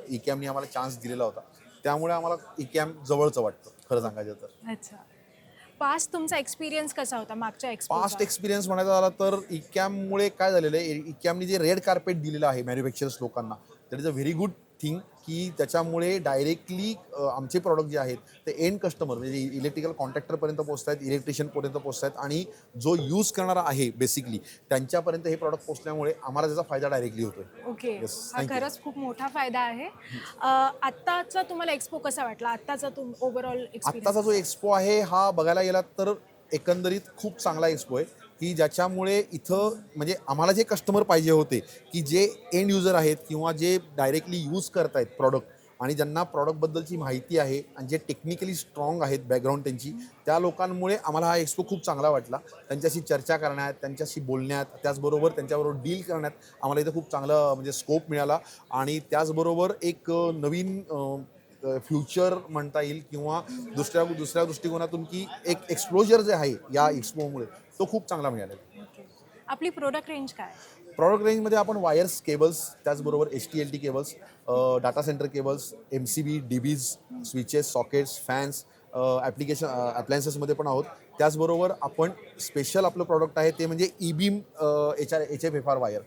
Ecameने आम्हाला चान्स दिलेला होता. त्यामुळे आम्हाला Ecam जवळचं वाटतं खरं सांगायचं तर. अच्छा. पास्ट तुमचा एक्सपिरियन्स कसा होता मागच्या पास्ट एक्सपिरियन्स म्हणायचा झाला तर Ecamमुळे काय झालेलं आहे, Ecamने जे रेड कार्पेट दिलेलं आहे मॅन्युफॅक्चरर्स लोकांना, that is a very good thing की त्याच्यामुळे डायरेक्टली आमचे प्रॉडक्ट जे आहेत ते एंड कस्टमर म्हणजे इलेक्ट्रिकल कॉन्ट्रॅक्टरपर्यंत पोहोचत आहेत, इलेक्ट्रिशियनपर्यंत पोहोचत आहेत आणि जो यूज करणारा आहे बेसिकली त्यांच्यापर्यंत हे प्रॉडक्ट पोहोचल्यामुळे आम्हाला त्याचा फायदा डायरेक्टली होतोय. ओके, Yes, हा thank you. खरंच खूप मोठा फायदा आहे. आत्ताचा तुम्हाला एक्सपो कसा वाटला? आत्ताचा ओव्हरऑल आत्ताचा जो एक्सपो आहे हा बघायला गेला तर एकंदरीत खूप चांगला एक्सपो आहे की ज्याच्यामुळे इथं म्हणजे आम्हाला जे कस्टमर पाहिजे होते की जे एंड युजर आहेत किंवा जे डायरेक्टली यूज करतायत प्रॉडक्ट आणि ज्यांना प्रॉडक्टबद्दलची माहिती आहे आणि जे टेक्निकली स्ट्रॉंग आहेत बॅकग्राऊंड त्यांची, त्या लोकांमुळे आम्हाला हा एक्सपो खूप चांगला वाटला. त्यांच्याशी चर्चा करण्यात, त्यांच्याशी बोलण्यात, त्याचबरोबर त्यांच्याबरोबर डील करण्यात आम्हाला इथं खूप चांगलं म्हणजे स्कोप मिळाला आणि त्याचबरोबर एक नवीन फ्युचर म्हणता येईल किंवा दुसऱ्या दृष्टिकोनातून की एक एक्सप्लोजर जे आहे या एक्सपोमुळे तो खूप चांगला मिळाला. आपली प्रोडक्ट रेंज काय? प्रॉडक्ट रेंजमध्ये आपण वायर्स, केबल्स, त्याचबरोबर HTLT cables, data center cables, MCB, DBs, switches, sockets, fans, अप्लायन्सेसमध्ये पण आहोत. त्याचबरोबर आपण स्पेशल आपलं प्रॉडक्ट आहे ते म्हणजे ई-बीम HFFR वायर,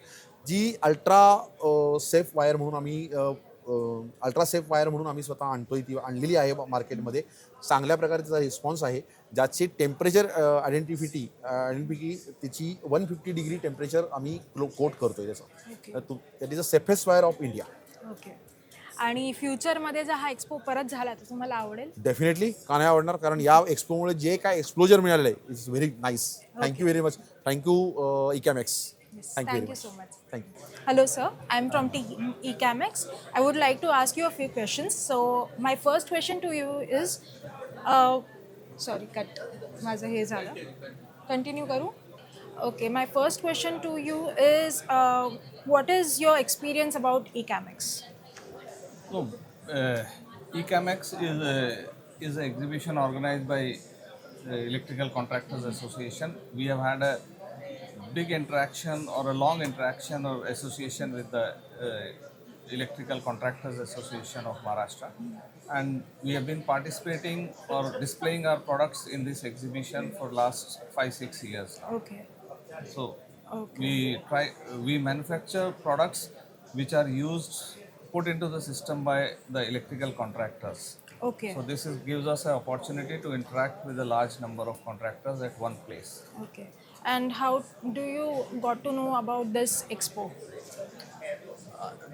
जी अल्ट्रा सेफ वायर म्हणून आम्ही स्वतः आणतोय, ती आणलेली आहे मार्केटमध्ये. चांगल्या प्रकारे त्याचा रिस्पॉन्स आहे, ज्याची टेम्परेचर आयडेंटिफिटी त्याची 150 डिग्री टेम्परेचर आम्ही कोट करतोय त्याचं. That is the safest wire of India. Okay. आणि फ्युचरमध्ये जर हा एक्सपो परत झाला तर तुम्हाला आवडेल? डेफिनेटली, का नाही आवडणार, कारण या एक्सपोमुळे जे काय एक्सप्लोजर मिळालेलं आहे it's very nice. Thank you very much. Thank you ECAMX. Thank you so much. Thank you. Hello sir, I'm from eCamex. I would like to ask you a few questions. So my first question to you is, sorry, cut. माझं हे झालं. Continue करू? Okay, my first question to you is, what is your experience about eCamex? So, eCamex is an exhibition organized by the Electrical Contractors Association. We have had a big interaction or a long interaction or association with the Electrical Contractors Association of Maharashtra, and we have been participating or displaying our products in this exhibition for last 5-6 years now. Okay. So Okay. we manufacture products which are put into the system by the electrical contractors. Okay. So this gives us an opportunity to interact with a large number of contractors at one place. Okay. And how do you got to know about this expo?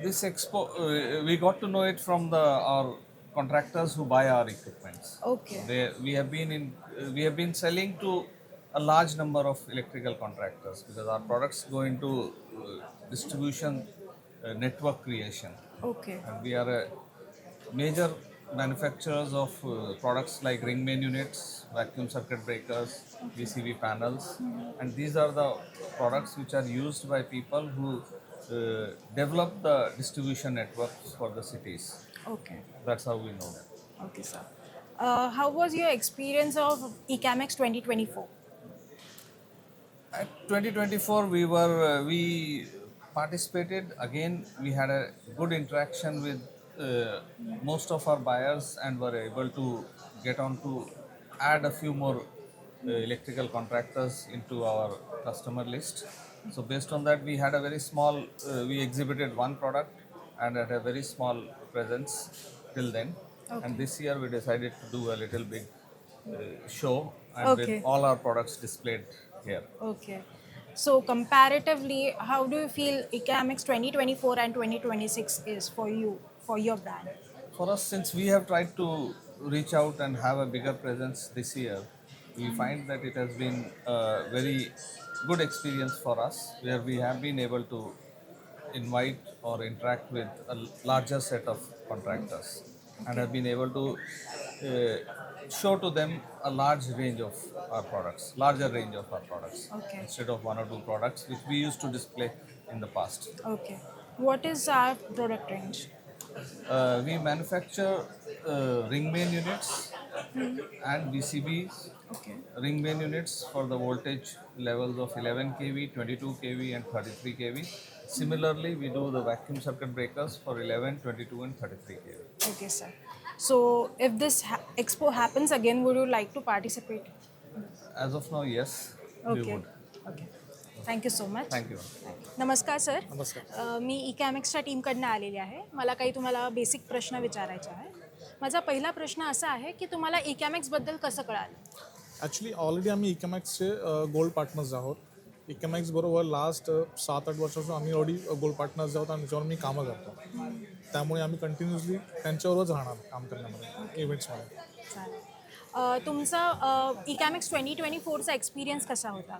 This expo, we got to know it from our contractors who buy our equipments. Okay. We have been selling to a large number of electrical contractors because our products go into distribution network creation. Okay. And we are a major manufacturers of products like ring main units, vacuum circuit breakers, VCV panels, and these are the products which are used by people who develop the distribution networks for the cities. Okay. That's how we know that. Okay, sir. How was your experience of eCamex 2024? At 2024, we participated again. We had a good interaction with most of our buyers and were able to get on to add a few more electrical contractors into our customer list. So based on that, we had a very small, we exhibited one product and had a very small presence till then. Okay. And this year we decided to do a little big show and Okay. with all our products displayed here. Okay. So comparatively, how do you feel eCamex 2024 and 2026 is for you, for your brand? For us, since we have tried to reach out and have a bigger presence this year, we find that it has been a very good experience for us, where we have been able to invite or interact with a larger set of contractors and have been able to show to them a larger range of our products, Okay. instead of one or two products which we used to display in the past. Okay. What is our product range? We manufacture ring main units and VCBs, Okay. ring main units for the voltage levels of 11 kV, 22 kV and 33 kV. Similarly, we do the vacuum circuit breakers for 11, 22 and 33 kV. Okay, sir. So if this expo happens again, would you like to participate? As of now, yes, we Okay. would. Okay. Thank you so much. Thank you. नमस्कार sir. नमस्कार. मी इकॅमिक्सच्या टीमकडनं आलेली आहे. मला काही तुम्हाला basic प्रश्न विचारायचे आहे. माझा पहिला प्रश्न असा आहे की तुम्हाला इकॅमिक्सबद्दल कसं कळालं? ॲक्च्युली ऑलरेडी आम्ही इकॅमॅक्सचे गोल्ड पार्टनर्स आहोत. इकॅमॅक्स बरोबर लास्ट 7-8 वर्षापासून आम्ही ऑलरेडी गोल्ड पार्टनर्स आहोत आणि त्याच्यावर मी कामं करतो. त्यामुळे आम्ही कंटिन्युअसली त्यांच्यावरच राहणार काम करण्यामध्ये इव्हेंट्समध्ये. चालेल. तुमचा इकॅमिक्स 2024चा एक्सपिरियन्स कसा होता?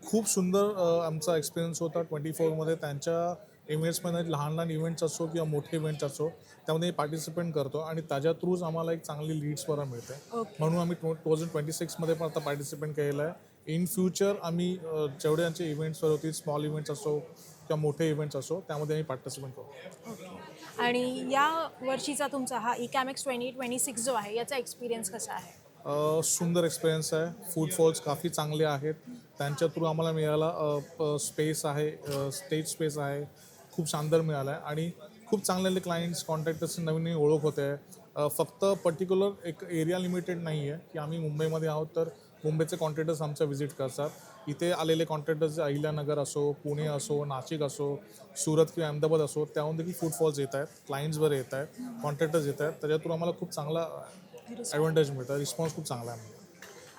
खूप सुंदर आमचा एक्सपिरियन्स होता 24मध्ये. त्यांच्या इव्हेंट्समध्ये लहान इव्हेंट्स असो किंवा मोठे इव्हेंट्स असो त्यामध्ये पार्टिसिपेट करतो आणि त्याच्या थ्रूच आम्हाला एक चांगली लीड्स बरं मिळते. म्हणून आम्ही 2026मध्ये पण आता पार्टिसिपेट केलेलं आहे. इन फ्युचर आम्ही जेवढे आमचे इव्हेंट्सवर होतील स्मॉल इव्हेंट्स असो किंवा मोठे इव्हेंट्स असो त्यामध्ये आम्ही पार्टिसिपेट करू. ओके. आणि या वर्षीचा तुमचा हा इकॅमिक्स 2026 जो आहे याचा एक्सपिरियन्स कसा आहे? सुंदर एक्सपिरियन्स आहे. फूडफॉल्स काफ़ी चांगले आहेत. त्यांच्या थ्रू आम्हाला मिळाला स्पेस आहे, स्टेज स्पेस आहे, खूप शानदार मिळाला आहे आणि खूप चांगले क्लायंट्स कॉन्ट्रॅक्टर्सची नवीन ओळख होते आहे. फक्त पर्टिक्युलर एक एरिया लिमिटेड नाही आहे की आम्ही मुंबईमध्ये आहोत तर मुंबईचे कॉन्ट्रॅक्टर्स आमच्या व्हिजिट करतात. इथे आलेले कॉन्ट्रॅक्टर्स अहिल्यानगर असो, पुणे असो, नाशिक असो, सुरत किंवा अहमदाबाद असो त्याहून देखील फूडफॉल्स येत आहेत, क्लायंट्स बरे येत आहेत, कॉन्ट्रॅक्टर्स येत आहेत. त्याच्या थ्रू आम्हाला खूप चांगला ॲडव्हान्टेज मिळतं. रिस्पॉन्स खूप चांगला आहे.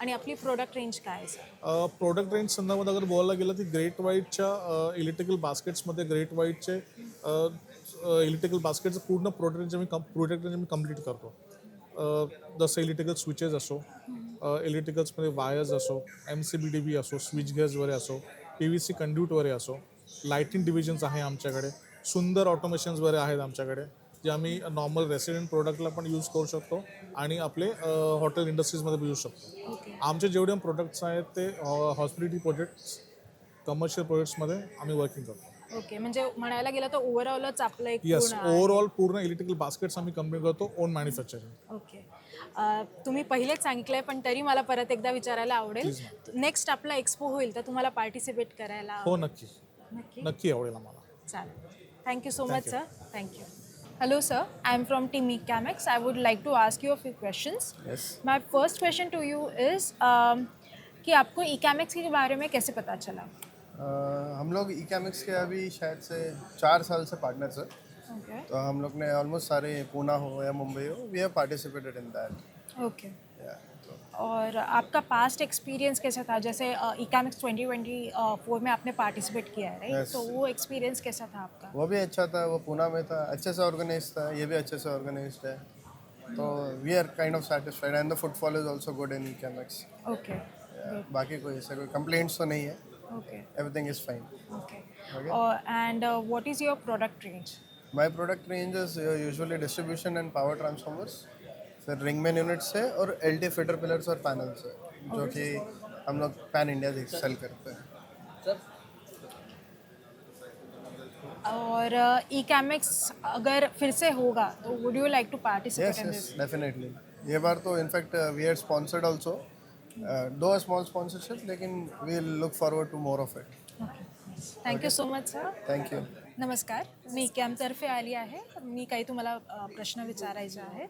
आणि आपली प्रोडक्ट रेंज काय आहे सर? प्रोडक्ट रेंज संदर्भात अगर बोलायला गेलं तर ग्रेट वाईटच्या इलेक्ट्रिकल बास्केट्समध्ये ग्रेट वाईटचे इलेक्ट्रिकल बास्केटचं पूर्ण प्रोडक्ट रेंज मी कंप्लीट करतो. जसं इलेक्ट्रिकल स्विचेस असो, इलेक्ट्रिकल्समध्ये वायर्स असो, MCBDB असो, स्विच गेअर्स वगैरे असो, PVC कंड्यूट वगैरे असो, लाईटिंग डिव्हिजन्स आहे आमच्याकडे, सुंदर ऑटोमेशन्स वगैरे आहेत आमच्याकडे जे आम्ही नॉर्मल रेसिडेंट प्रोडक्टला पण यूज करू शकतो आणि आपले हॉटेल इंडस्ट्रीजमध्ये पण यूज शकतो. आमचे जेवढे प्रोडक्ट्स आहेत ते हॉस्पिटॅलिटी प्रोजेक्ट्स, कमर्शियल प्रोजेक्ट्समध्ये आम्ही वर्किंग करतो. ओके. म्हणजे म्हणायला गेलं तर ओव्हरऑलच आपलं एक येस, पूर्ण आहे. ओव्हरऑल पूर्ण इलेक्ट्रिकल बास्केट्स आम्ही कंप्लीट करतो ओन मॅन्युफॅक्चरिंग. ओके. तुम्ही पहिलेच सांगितलंय पण तरी मला परत एकदा विचारायला आवडेल. नेक्स्ट आपला एक्सपो होईल तर तुम्हाला पार्टिसिपेट करायला हो नक्की नक्की नक्की आवडेल आम्हाला. चालेल. Thank you so much sir. Thank you. Hello sir, I am from Team Ecamex. I would like to ask you a few questions. Yes. My first question to you is कि आपको Ecamex के बारे में कैसे पता चला? हम लोग इकैमिक्स के अभी शायद से 4 साल से पार्टनर्स हैं. Okay. तो हम लोग ने ऑलमोस्ट सारे पूना हो या मुंबई हो, we have participated in that. Okay. और आपका पास्ट एक्सपीरियंस कैसा था? जैसे इकैमिक्स 2024 में आपने पार्टिसिपेट किया है राइट? Yes. तो वो एक्सपीरियंस कैसा था आपका? वो भी अच्छा था, वो पूना में था, अच्छे से ऑर्गेनाइज था, ये भी अच्छे से ऑर्गेनाइज है. तो we are kind of satisfied and the footfall is also good in ECAMX. Okay. बाकी कोई ऐसा कोई कंप्लेंट्स तो नहीं है. Okay. Everything is fine. Okay. And what is your product range? My product range is usually distribution and power transformers, फिर ring main units है और LT फीडर पिलर्स और पैनल्स है जो कि हम लोग पैन इंडिया सेल करते हैं. और Ecamex अगर फिर से होगा तो would you like to participate in yes this? Definitely. ये बार तो in fact we are sponsored also, दो स्मॉल स्पॉन्सरशिप, लेकिन we look forward to more of it. Thank you so much sir. Thank you. नमस्कार, मी इकॅमतर्फे आली आहे. मी काही तुम्हाला प्रश्न विचारायचे आहेत.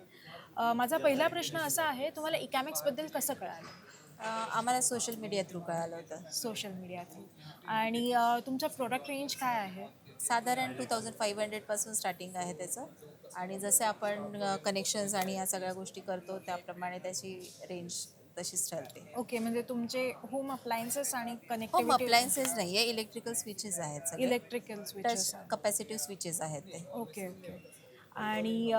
माझा पहिला प्रश्न असा आहे, तुम्हाला इकॅमिक्सबद्दल कसं कळालं? आम्हाला सोशल मीडिया थ्रू कळालं होतं. Social media through. आणि तुमचं प्रोडक्ट रेंज काय आहे? साधारण 2500पासून स्टार्टिंग आहे त्याचं. आणि जसे आपण कनेक्शन्स आणि ह्या सगळ्या गोष्टी करतो त्याप्रमाणे त्याची रेंज तशीच ठरते. ओके. म्हणजे तुमचे होम अप्लायन्सेस आणि होम कनेक्टिव्हिटी अप्लायन्सेस नाही आहे, इलेक्ट्रिकल स्विचेस आहेत सगळे. Electrical switches. कपॅसिटिव्ह स्विचेस आहेत ते. Okay okay. आणि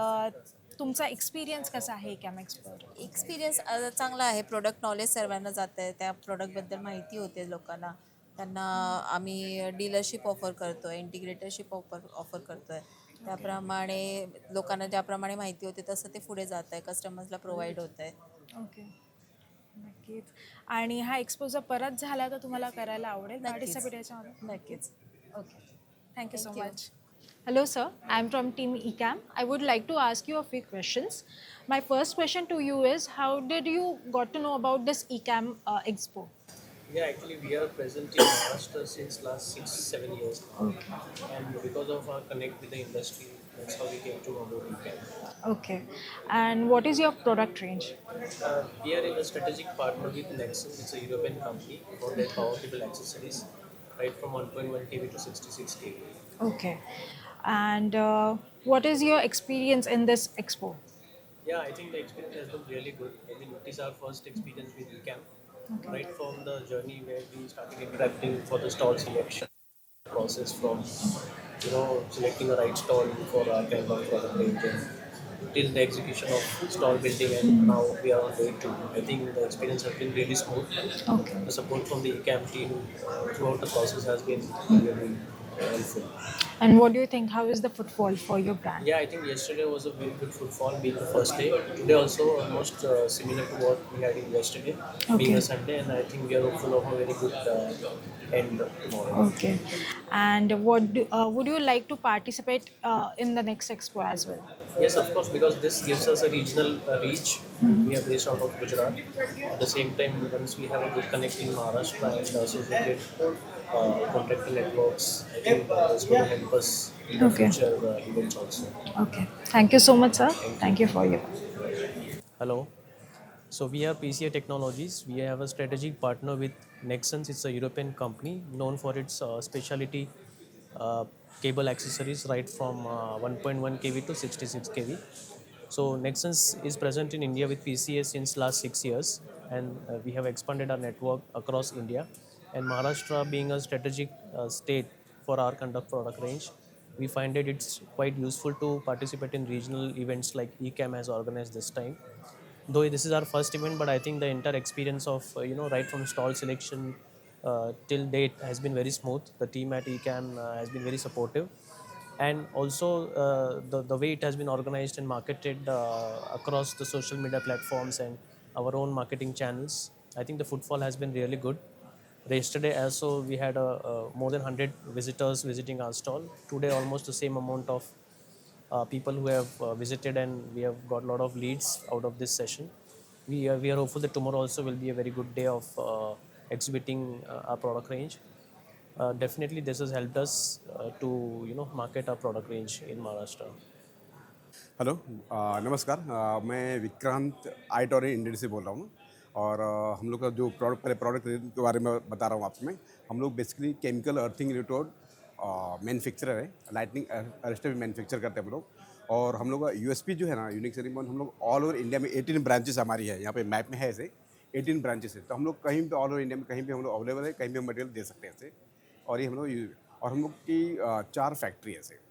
तुमचा एक्सपिरियन्स कसा आहे इकॅमिक्सवर? एक्सपिरियन्स चांगला आहे. प्रोडक्ट नॉलेज सर्वांना जातं आहे, त्या प्रोडक्टबद्दल माहिती होते लोकांना. त्यांना आम्ही डीलरशिप ऑफर करतो आहे, इंटिग्रेटरशिप ऑफर करतो आहे. त्याप्रमाणे लोकांना ज्याप्रमाणे माहिती होते तसं ते पुढे जात आहे, कस्टमर्सला प्रोव्हाइड होत आहे. ओके. नक्कीच. आणि हा एक्सपो जर परत झाला तर तुम्हाला करायला आवडेल पार्टिसिपेट याच्यामध्ये? नक्कीच. Okay. Thank you so much. Hello sir, I am from Team Ecam. I would like to ask you a few questions. My first question to you is, how did you got to know about this Ecam Expo? Yeah, actually we are present in Maharashtra since last 6-7 years. Okay. And because of our connect with the industry, that's how we came to know about Ecam. Okay. And what is your product range? We are in a strategic partner with Nexon. It's a European company for their power cable accessories. right from 1.1 kV to 66 kV. Okay. And what is your experience in this expo? Yeah, I think the experience has been really good. I think it is our first experience with eCamp. Okay. Right from the journey where we started interacting for the stall selection process, from selecting the right stall for our kind of product range till the execution of stall building, and now we are on day 2. I think the experience has been really smooth. Okay. The support from the eCamp team throughout the process has been really helpful. And what do you think? How is the footfall for your brand? Yeah, I think yesterday was a very good footfall, being the first day. Today also almost similar to what we had in yesterday, being Okay. a Sunday, and I think we are hopeful of a very good end tomorrow. Okay. And would you like to participate in the next expo as well? Yes, of course, because this gives us a regional reach. Mhm. We are based out of Gujarat. At the same time, once we have a good connect in Maharashtra and associated contractor networks, I think that's going to help us in the Okay. future events also. Okay. Thank you so much, sir. Thank you for your. Hello. So we have PCA Technologies. We have a strategic partner with Nexans. It's a European company known for its specialty uh, cable accessories, right from 1.1 kV to 66 kV. So Nexans is present in India with PCA since last 6 years, and we have expanded our network across India. And Maharashtra being a strategic state for our kind of product range, we find that it's quite useful to participate in regional events like eCam has organized this time. Though this is our first event, but I think the entire experience of right from stall selection till date has been very smooth. The team at eCam has been very supportive, and also the way it has been organized and marketed across the social media platforms and our own marketing channels. I think the footfall has been really good. Yesterday also we had more than 100 visitors visiting our stall. Today almost the same amount of people who have visited, and we have got a lot of leads out of this session. We are hopeful that tomorrow also will be a very good day of exhibiting our product range. Definitely this has helped us to market our product range in Maharashtra. Hello नमस्कार मैं विक्रांत आई टॉरी Indian से बोल रहा हूँ और हम लोग का जो प्रोडक्ट पहले प्रोडक्ट के बारे में बता रहा हूँ आपसे मैं हम लोग basically chemical earthing related manufacturer है लाइटनिंग अरेस्टर भी मैन्युफैक्चर करते हैं हम लोग और हम लोग का यूएसपी जो है ना यूनिक सेलिंग पॉइंट हम लोग ऑल ओवर इंडिया में 18 ब्रांचेस हमारी है यहाँ पे मैप में है ऐसे 18 ब्रांचेस है तो हम लोग कहीं भी ऑल ओवर इंडिया में कहीं भी हम लोग अवेलेबल है कहीं भी हम मटेरियल दे सकते हैं ऐसे और ये हम लोग और हम लोग की 4 फैक्ट्री है ऐसे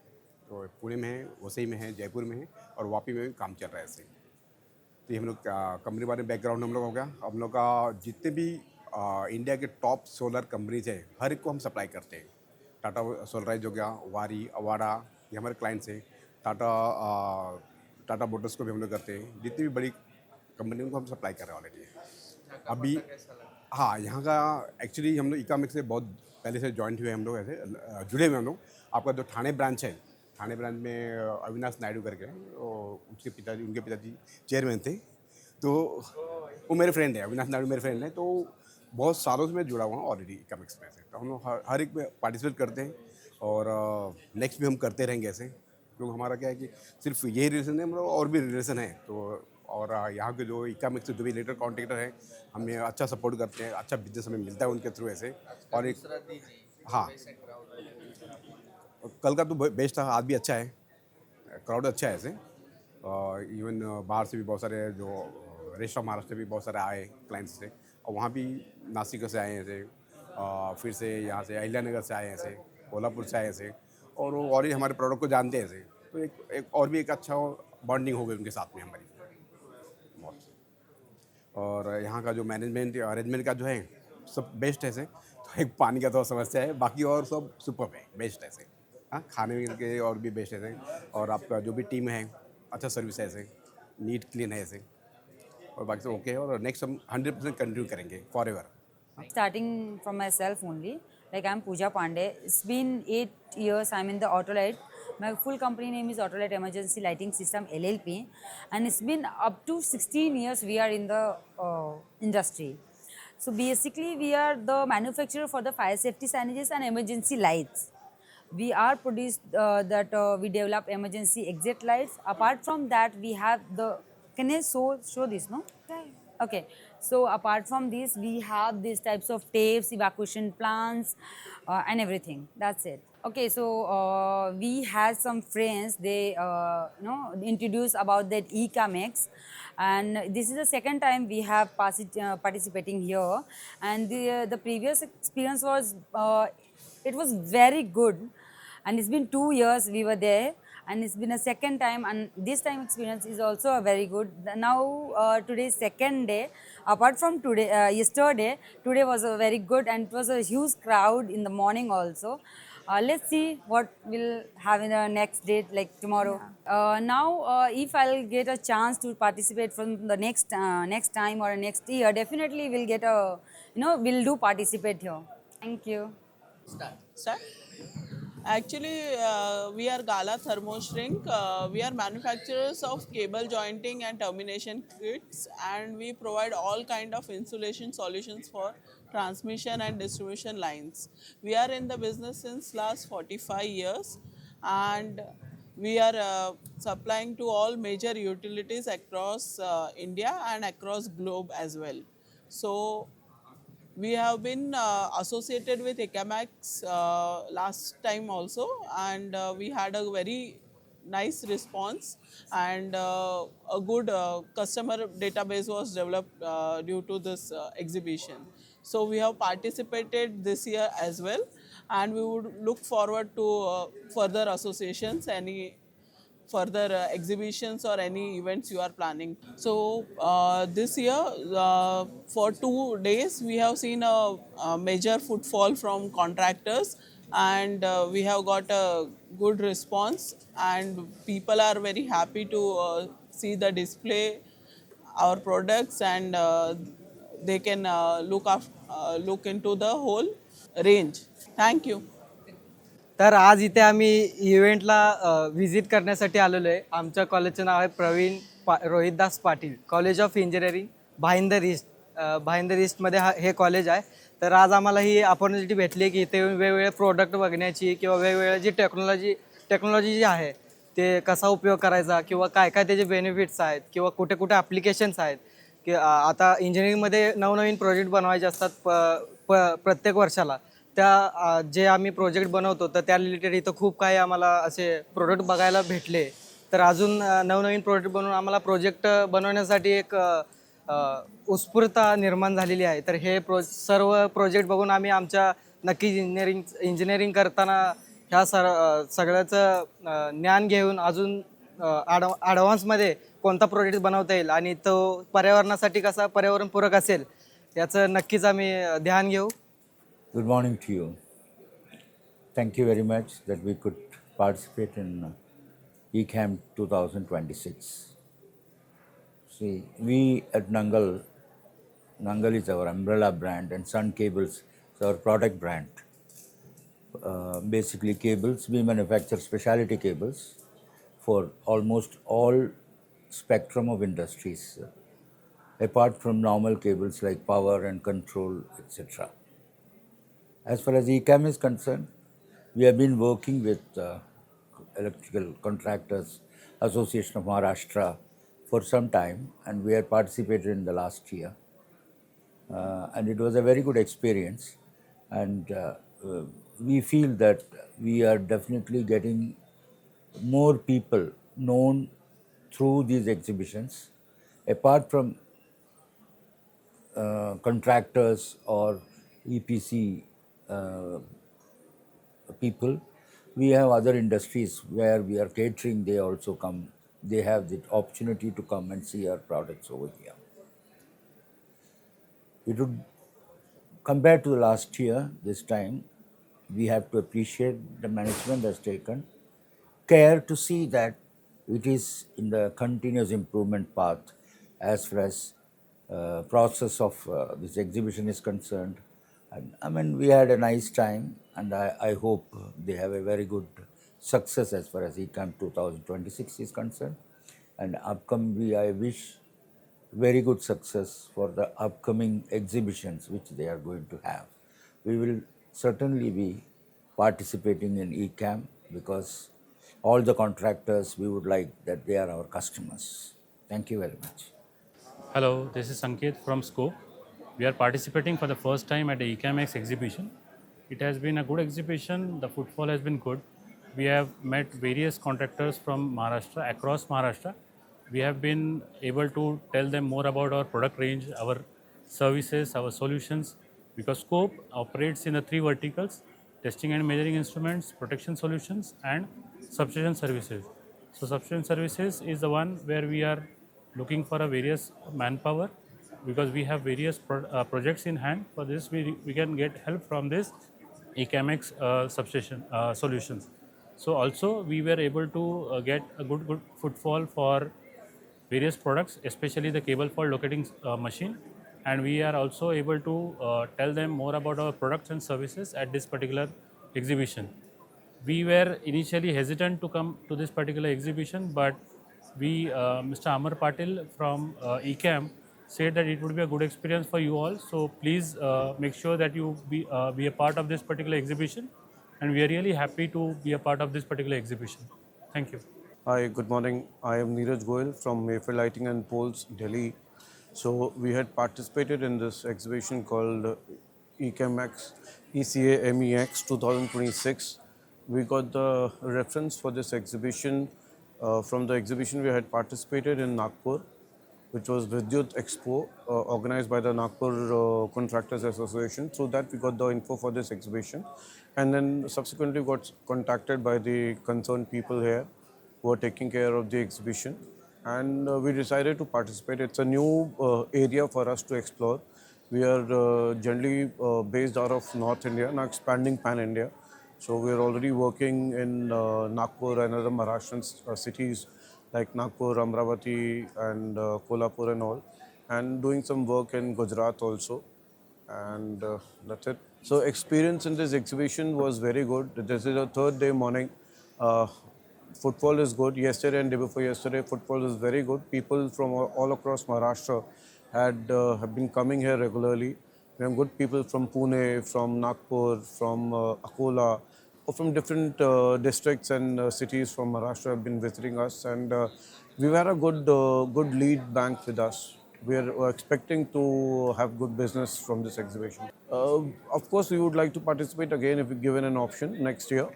तो पुणे में है वसई में है जयपुर में है और वापी में भी काम चल रहा है ऐसे तो ये हम लोग कंपनी बारे में बैकग्राउंड हम लोग हो गया हम लोग का जितने भी इंडिया के टॉप सोलर कंपनीज है हर एक को हम सप्लाई करते हैं टाटा सोलराइज हो गया वारी अवाडा ये हमारे क्लाइंट्स हैं टाटा मोटर्स को भी हम लोग करते हैं जितनी भी बड़ी कंपनियों को हम सप्लाई कर रहे हैं ऑलरेडी अभी हाँ यहाँ का एक्चुअली हम लोग इकामिक्स से बहुत पहले से जॉइंट हुए हम लोग ऐसे जुड़े हुए हम लोग आपका जो ठाणे ब्रांच है ठाणे ब्रांच में अविनाश नायडू करके उनके पिताजी चेयरमैन थे तो वो मेरे फ्रेंड है अविनाश नायडू मेरे फ्रेंड है तो बहुत सालों से मैं जुड़ा हुआ हूँ ऑलरेडी इकोनॉमिक्स में से तो हम लोग हर एक में पार्टिसिपेट करते हैं और नेक्स्ट भी हम करते रहेंगे ऐसे क्योंकि हमारा क्या है कि सिर्फ यही रिलेशन है मतलब और भी रिलेशन है तो और यहाँ के जो इकोनॉमिक्स जो भी लेटर कॉन्ट्रैक्टर हैं हमें अच्छा सपोर्ट करते हैं अच्छा बिजनेस हमें मिलता है उनके थ्रू ऐसे और एक हाँ कल का तो बेस्ट था आज भी अच्छा है क्राउड अच्छा है ऐसे इवन बाहर से भी बहुत सारे जो रेस्ट ऑफ महाराष्ट्र भी बहुत सारे आए क्लाइंट्स से और वहाँ भी नासिक से आए हैं ऐसे फिर से यहाँ से अहिल्यानगर से आए हैं ऐसे कोल्हापुर से आए ऐसे और वो और ही हमारे प्रोडक्ट को जानते हैं ऐसे तो एक और भी एक अच्छा बॉन्डिंग हो गई उनके साथ में हमारी और यहाँ का जो मैनेजमेंट अरेंजमेंट का जो है सब बेस्ट है ऐसे तो एक पानी का थोड़ा समस्या है बाकी और सब सुपर है बेस्ट है ऐसे हाँ खाने के और भी बेस्ट है ऐसे और आपका जो भी टीम है अच्छा सर्विस है ऐसे नीट क्लीन है ऐसे और बाकी सब ओके है और नेक्स्ट हम 100% कंटिन्यू करेंगे for ever Starting from myself only, like I'm Pooja Pandey. It's been 8 years I'm in the Autolite. My full company name is Autolite Emergency Lighting System LLP, and it's been up to 16 years we are in the industry. So basically, we are the manufacturer for the fire safety signages and emergency lights. We are produced we develop emergency exit lights. Apart from that, we have the. Can I show this? No. Okay. So apart from this, we have these types of tapes, evacuation plans, and everything. That's it. Okay, so we had some friends. They introduced about that eCamex, and this is the second time we have participating here. And the previous experience was it was very good, and it's been 2 years we were there, and it's been a second time, and this time experience is also a very good. Now today's second day. Apart from today, yesterday, today was a very good, and it was a huge crowd in the morning also. Let's see what we'll have in the next date, like tomorrow. Now, if I'll get a chance to participate from the next time or next year, definitely we'll get a, we'll do participate here. Thank you. Start. Actually, we are Gala Thermoshrink. We are manufacturers of cable jointing and termination kits, and we provide all kind of insulation solutions for transmission and distribution lines. We are in the business since last 45 years, and we are supplying to all major utilities across India and across globe as well. So we have been associated with Ecamex last time also, and we had a very nice response, and a good customer database was developed due to this exhibition. So we have participated this year as well, and we would look forward to further associations, any further exhibitions or any events you are planning. So this year, for 2 days, we have seen a major footfall from contractors, and we have got a good response, and people are very happy to see the display, our products, and they can look into the whole range. Thank you. तर आज इथे आम्ही इव्हेंटला visit करण्यासाठी आलेलो आहे. आमच्या कॉलेजचं नाव आहे Praveen Rohidas Patil college of engineering Bhayander ईस्टमध्ये हे कॉलेज आहे. तर आज आम्हाला ही अपॉर्च्युनिटी भेटली की इथे वेगवेगळे प्रोडक्ट बघण्याची किंवा वेगवेगळे जी टेक्नॉलॉजी जी आहे ते कसा उपयोग करायचा किंवा काय काय त्याचे बेनिफिट्स आहेत किंवा कुठे कुठे ॲप्लिकेशन्स आहेत की आता इंजिनिअरिंगमध्ये नवनवीन प्रोजेक्ट बनवायचे असतात प्रत्येक वर्षाला. त्या जे आम्ही प्रोजेक्ट बनवतो तर त्या रिलेटेड इथं खूप काही आम्हाला असे प्रोडक्ट बघायला भेटले. तर अजून नवनवीन प्रोडक्ट बनवून आम्हाला प्रोजेक्ट बनवण्यासाठी एक उत्स्फूर्तता निर्माण झालेली आहे. तर हे सर्व प्रोजेक्ट बघून आम्ही आमच्या नक्की इंजिनिअरिंग करताना ह्या सगळ्याचं ज्ञान घेऊन अजून ॲडव्हान्समध्ये कोणता प्रोजेक्ट बनवता येईल आणि तो पर्यावरणासाठी कसा पर्यावरणपूरक असेल याचं नक्कीच आम्ही ध्यान घेऊ. Good morning to you. Thank you very much that we could participate in eCamp 2026. See, we at Nangal is our umbrella brand and Sun Cables is our product brand. Basically cables, we manufacture specialty cables for almost all spectrum of industries, apart from normal cables like power and control, etc. As far as eCam is concerned, we have been working with Electrical Contractors Association of Maharashtra for some time, and we had participated in the last year. And it was a very good experience, and we feel that we are definitely getting more people known through these exhibitions, apart from contractors or EPC people. We have other industries where we are catering, they also come, they have the opportunity to come and see our products over here. It would, compared to the last year, this time, we have to appreciate the management has taken care to see that it is in the continuous improvement path as far as process of this exhibition is concerned. And, I mean, we had a nice time, and I hope they have a very good success as far as eCamp 2026 is concerned. And upcoming, I wish very good success for the upcoming exhibitions which they are going to have. We will certainly be participating in eCamp because all the contractors, we would like that they are our customers. Thank you very much. Hello, this is Sanket from Scope. We are participating for the first time at the ECAMX exhibition. It has been a good exhibition. The footfall has been good. We have met various contractors from Maharashtra, across Maharashtra. We have been able to tell them more about our product range, our services, our solutions, because Scope operates in the three verticals: testing and measuring instruments, protection solutions, and substation services. So substation services is the one where we are looking for a various manpower, because we have various projects in hand. For this, we can get help from this ECAMX substation solutions. So also we were able to get a good footfall for various products, especially the cable fault locating machine, and we are also able to tell them more about our products and services at this particular exhibition. We were initially hesitant to come to this particular exhibition, but Mr. Amar Patil from ECAM said that it would be a good experience for you all. So please make sure that you be a part of this particular exhibition, and we are really happy to be a part of this particular exhibition. Thank you. Hi, good morning. I am Neeraj Goyal from Mayfair Lighting and Poles, Delhi. So we had participated in this exhibition called ECAMX, ECAMEX 2026. We got the reference for this exhibition from the exhibition we had participated in Nagpur, which was Vidyut Expo, organized by the Nagpur Contractors Association. Through that, we got the info for this exhibition, and then subsequently got contacted by the concerned people here who are taking care of the exhibition, and we decided to participate. It's a new area for us to explore. We are generally based out of North India, now expanding pan-India. So we are already working in Nagpur and other Maharashtrian cities like Nagpur, Amravati and Kolhapur and all, and doing some work in Gujarat also, and that's it. So experience in this exhibition was very good. This is the third day morning. Footfall is good. Yesterday and day before yesterday, footfall is very good. People from all across Maharashtra have been coming here regularly. We have good people from Pune, from Nagpur, from Akola, or from different districts and cities from Maharashtra have been visiting us, and we've had a good lead bank with us. We are expecting to have good business from this exhibition. Of course, we would like to participate again if given an option next year.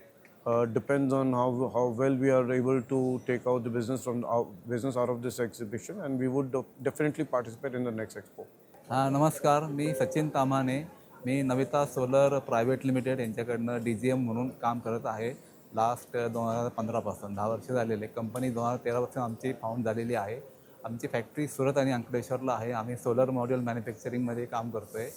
Depends on how well we are able to take out the business out of this exhibition, and we would definitely participate in the next expo. नमस्कार, मी सचिन तामाने. मी Navita solar private limited यांच्याकडनं DGM म्हणून काम करत आहे. Last 2015पासून 10 वर्ष झालेले. कंपनी 2013पासून आमची फाउंड झालेली आहे. आमची फॅक्टरी सुरत आणि अंकलेश्वरला आहे. आम्ही सोलर मॉड्यूल मॅन्युफॅक्चरिंगमध्ये काम करतो आहे,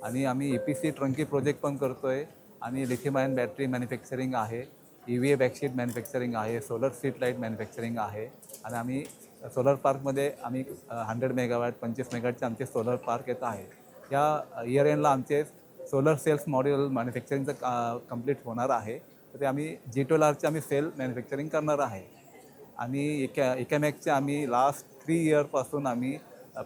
आणि आम्ही EPC ट्रंकी प्रोजेक्ट पण करतो आहे, आणि लिथियम आयन बॅटरी मॅन्युफॅक्चरिंग आहे, EVA बॅकशीट मॅन्युफॅक्चरिंग आहे, सोलर स्ट्रीट लाईट मॅन्युफॅक्चरिंग आहे, आणि आम्ही सोलर पार्कमध्ये आम्ही 100 मेगावॅट 25 मेगावॅटचे आमचे सोलर पार्क येत आहे. या इयर एंडला आमचे सोलर सेल्स मॉड्यूल मॅन्युफॅक्चरिंगचं कंप्लीट होणार आहे. तर ते आम्ही G12Rचे आम्ही सेल मॅन्युफॅक्चरिंग करणार आहे. आणि ECAMXचे आम्ही लास्ट 3 इयरपासून आम्ही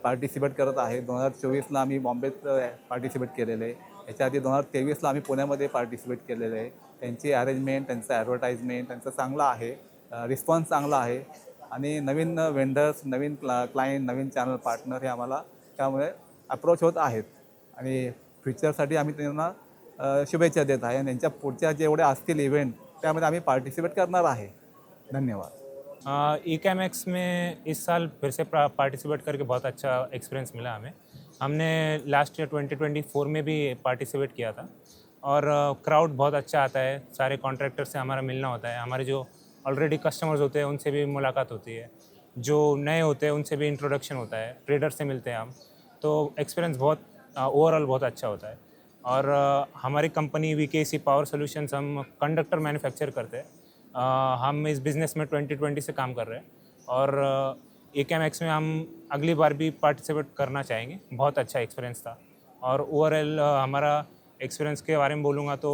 पार्टिसिपेट करत आहे. 2024ला आम्ही बॉम्बेत पार्टिसिपेट केलेलं आहे. याच्या आधी 2023ला आम्ही पुण्यामध्ये पार्टिसिपेट केलेलं आहे. त्यांची अरेंजमेंट, त्यांचं ॲडव्हर्टाइजमेंट त्यांचं चांगलं आहे, रिस्पॉन्स चांगला आहे, आणि नवीन वेंडर्स, नवीन क्लायंट, नवीन चॅनल पार्टनर हे आम्हाला त्यामुळे अप्रोच होत आहेत, आणि फ्युचरसाठी आम्ही त्यांना शुभेच्छा देत आहे, आणि त्यांच्या पुढच्या जेवढे असतील इव्हेंट त्यामध्ये आम्ही पार्टिसिपेट करणार आहे. धन्यवाद. ECAMX में इस साल फिर से पार्टिसिपेट करके बहुत अच्छा एक्सपीरियंस मिला हमें. हमने लास्ट ईयर 2024 में भी पार्टिसिपेट किया था, और क्राउड बहुत अच्छा आता है. सारे कॉन्ट्रैक्टर से हमारा मिलना होता है. हमारे जो ऑलरेडी कस्टमर्स होते हैं उनसे भी मुलाकात होती है, जो नए होते हैं उनसे भी इंट्रोडक्शन होता है, ट्रेडर से मिलते हैं हम. तो एक्सपीरियंस बहुत ओवरऑल बहुत अच्छा होता है. और हमारी कंपनी VKC पावर सॉल्यूशंस, हम कंडक्टर मैन्युफैक्चर करते हैं. हम इस बिज़नेस में 2020 से काम कर रहे हैं, और ECAMX में हम अगली बार भी पार्टिसिपेट करना चाहेंगे. बहुत अच्छा एक्सपीरियंस था, और ओवरऑल हमारा एक्सपीरियंस के बारे में बोलूँगा तो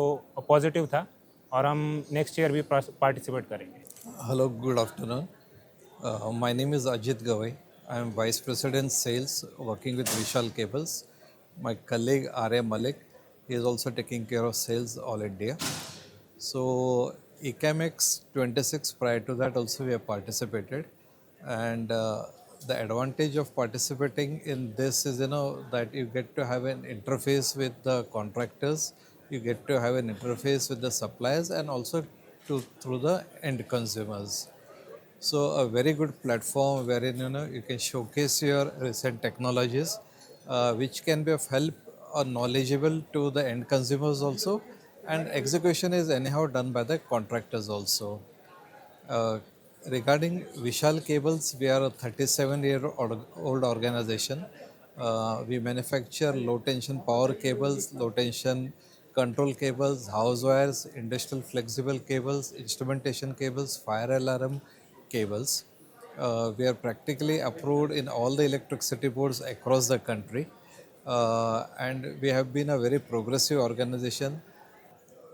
पॉजिटिव था, और हम नेक्स्ट ईयर भी पार्टिसिपेट करेंगे. Hello, good afternoon. My name is Ajit Gavai. I am Vice President Sales working with Vishal Cables. My colleague R.A. Malik, he is also taking care of sales all India. So ECAMX 26, prior to that also we have participated, and the advantage of participating in this is, that you get to have an interface with the contractors, you get to have an interface with the suppliers, and also through the end consumers. So a very good platform wherein you can showcase your recent technologies, which can be of help or knowledgeable to the end consumers also, and execution is anyhow done by the contractors also. Uh, Regarding Vishal Cables, we are a 37-year-old organization. We manufacture low tension power cables, low tension control cables, house wires, industrial flexible cables, instrumentation cables, fire alarm cables. We are practically approved in all the electricity boards across the country. And we have been a very progressive organization.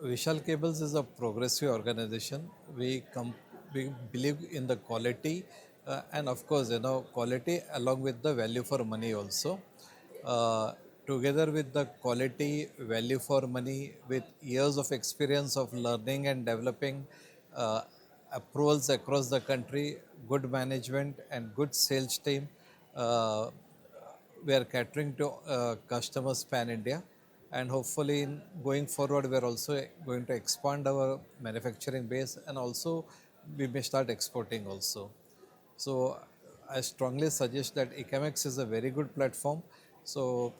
Vishal Cables is a progressive organization. We believe in the quality and of course, quality along with the value for money also. Together with the quality, value for money, with years of experience of learning and developing approvals across the country, good management and good sales team, we are catering to customers pan India. And hopefully in going forward, we are also going to expand our manufacturing base, and also we may start exporting also. So I strongly suggest that Ecamex is a very good platform. So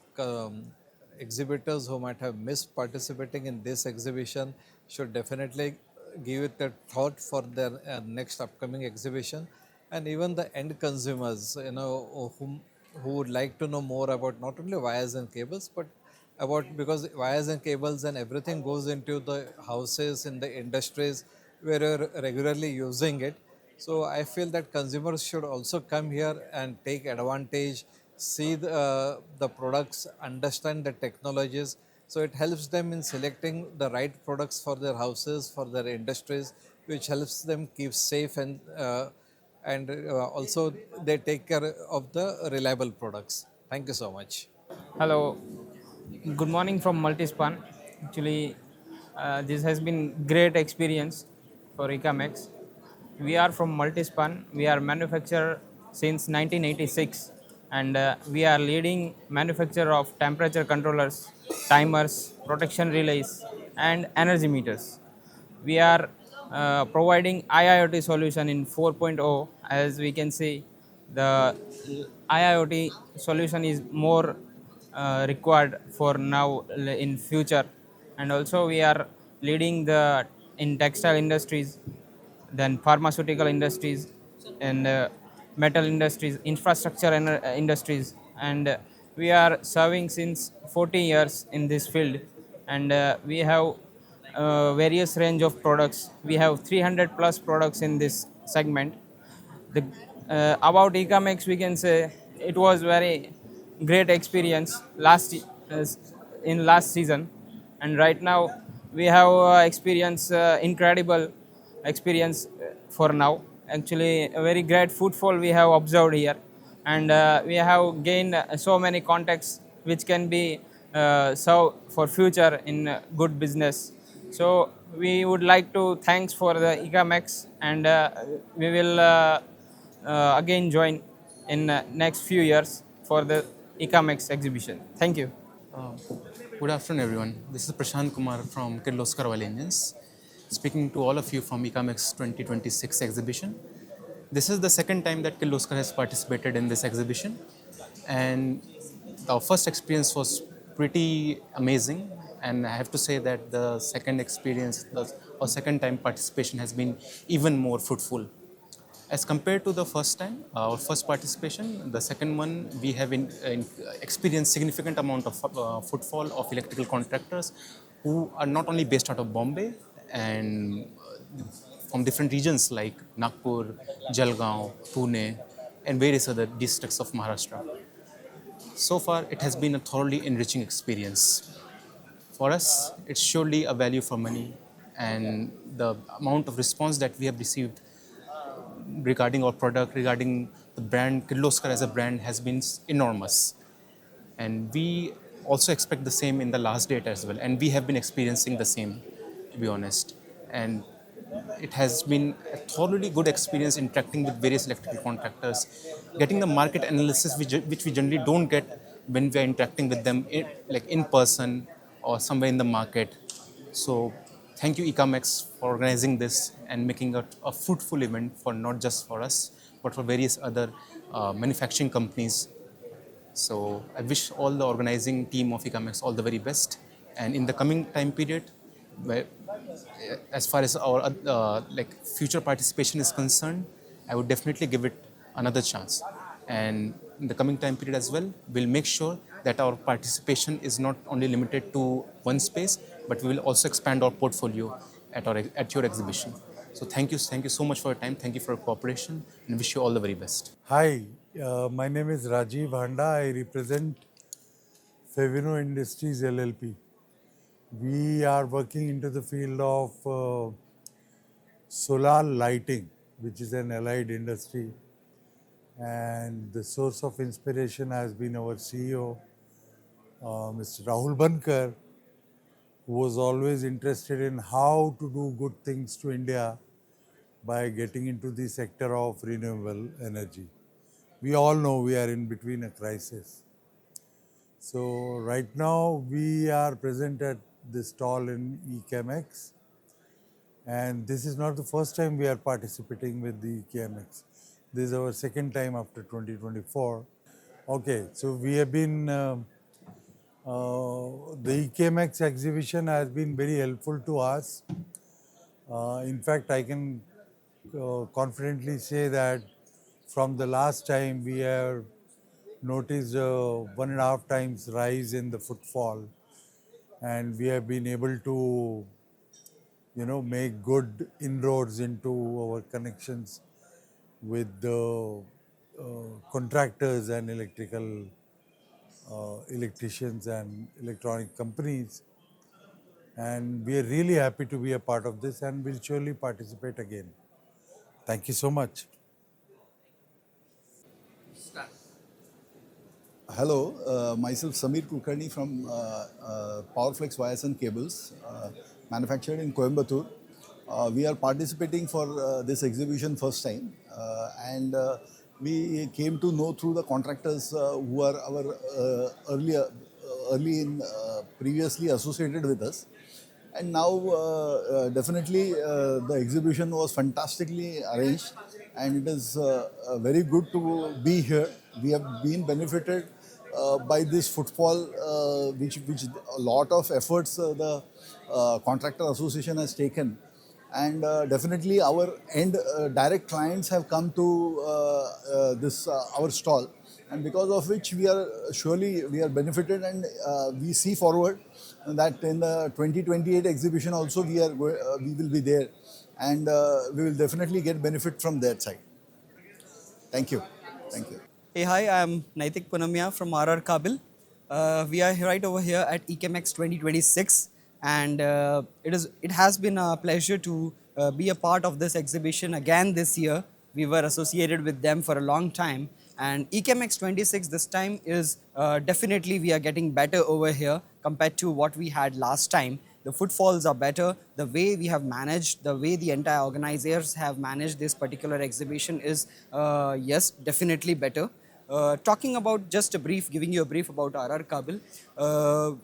exhibitors who might have missed participating in this exhibition should definitely give it a thought for their next upcoming exhibition. And even the end consumers, who would like to know more about not only wires and cables, but because wires and cables and everything goes into the houses, in the industries where you're regularly using it. So I feel that consumers should also come here and take advantage, see the products, understand the technologies. So it helps them in selecting the right products for their houses, for their industries, which helps them keep safe, and also they take care of the reliable products. Thank you so much. Hello, good morning from Multispan. Actually, this has been great experience for Ecamex. We are from Multispan. We are manufacturer since 1986, and we are leading manufacturer of temperature controllers, timers, protection relays, and energy meters. We are providing IIoT solution in 4.0. As we can see, the IIoT solution is more required for now in future. And also we are leading in textile industries, then pharmaceutical industries, and metal industries, infrastructure and industries. And we are serving since 40 years in this field, and we have various range of products. We have 300 plus products in this segment. About Ecamex, we can say it was very great experience in last season, and right now we have experience incredible experience for now. Actually, a very great footfall we have observed here, and we have gained so many contacts which can be served for future in good business. So we would like to thanks for the Ecamex, and we will again join in next few years for the Ecamex exhibition. Thank you. Good afternoon, everyone. This is Prashant Kumar from Kirloskar Oil Engines, speaking to all of you from Ecamex 2026 exhibition. This is the second time that Kirloskar has participated in this exhibition, and our first experience was pretty amazing, and I have to say that the second experience, or second time participation, has been even more fruitful. As compared to the first time, our first participation, the second one, we have experienced significant amount of footfall of electrical contractors who are not only based out of Bombay and from different regions like Nagpur, Jalgaon, Pune, and various other districts of Maharashtra. So far, it has been a thoroughly enriching experience. For us, it's surely a value for money, and the amount of response that we have received regarding our product, regarding the brand, Kirloskar as a brand, has been enormous. And we also expect the same in the last date as well. And we have been experiencing the same, to be honest. And It has been a thoroughly good experience interacting with various electrical contractors, getting the market analysis which we generally don't get when we are interacting with them like in person or somewhere in the market. So thank you Ecamex for organizing this and making it a fruitful event for not just for us, but for various other manufacturing companies. So I wish all the organizing team of Ecamex all the very best. And in the coming time period, where, as far as our like future participation is concerned, I would definitely give it another chance. And in the coming time period as well, we'll make sure that our participation is not only limited to one space, but we will also expand our portfolio at your exhibition. So thank you so much for your time. Thank you for your cooperation, and wish you all the very best. Hi, my name is Rajiv Handa. I represent Fevino Industries LLP. We are working into the field of solar lighting, which is an allied industry. And the source of inspiration has been our CEO, Mr. Rahul Bankar, who was always interested in how to do good things to India by getting into the sector of renewable energy. We all know we are in between a crisis. So right now we are present at this stall in Ecamex, and this is not the first time we are participating with the Ecamex. This is our second time after 2024. Okay, so we have been, the Ecamex exhibition has been very helpful to us. In fact, I can confidently say that from the last time we have noticed 1.5 times rise in the footfall, and we have been able to, make good inroads into our connections with the contractors and electricians and electronic companies. And we are really happy to be a part of this and will surely participate again. Thank you so much. Hello, myself Samir Kulkarni from Powerflex Wires and Cables, manufactured in Coimbatore. We are participating for this exhibition first time, and we came to know through the contractors who are our previously associated with us. And now definitely the exhibition was fantastically arranged, and it is very good to be here. We have been benefited by this footfall, which a lot of efforts the contractor association has taken, and definitely our end direct clients have come to this our stall, and because of which we are benefited, and we see forward that in the 2028 exhibition also we will be there, and we will definitely get benefit from that side. Thank you. Hey, hi, I'm Naitik Punamia from RR Kabil. We are right over here at Ecamex 2026, and it has been a pleasure to be a part of this exhibition again this year. We were associated with them for a long time, and Ecamex 26 this time is definitely we are getting better over here compared to what we had last time. The footfalls are better. The way we have managed, the way the entire organizers have managed this particular exhibition is, yes, definitely better. Talking about giving you a brief about RR Kabil.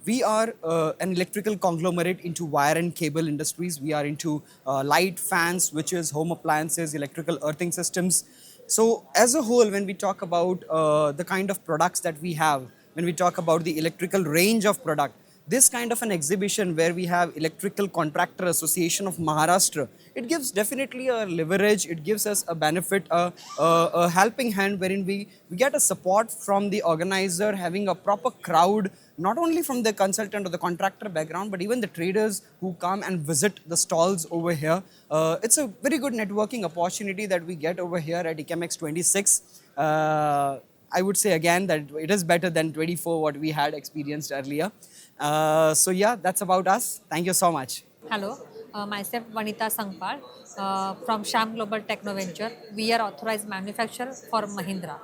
We are an electrical conglomerate into wire and cable industries. We are into light, fans, switches, home appliances, electrical earthing systems. So as a whole, when we talk about the kind of products that we have, when we talk about the electrical range of product, this kind of an exhibition where we have Electrical Contractor Association of Maharashtra, it gives definitely a leverage, it gives us a benefit, a helping hand wherein we get a support from the organizer, having a proper crowd, not only from the consultant or the contractor background, but even the traders who come and visit the stalls over here. It's a very good networking opportunity that we get over here at Ecamex 26. I would say again that it is better than 24 what we had experienced earlier. So yeah, that's about us. Thank you so much. Hello, myself Vanita Sangpal from Sham Global Techno Venture. We are authorized manufacturer for Mahindra.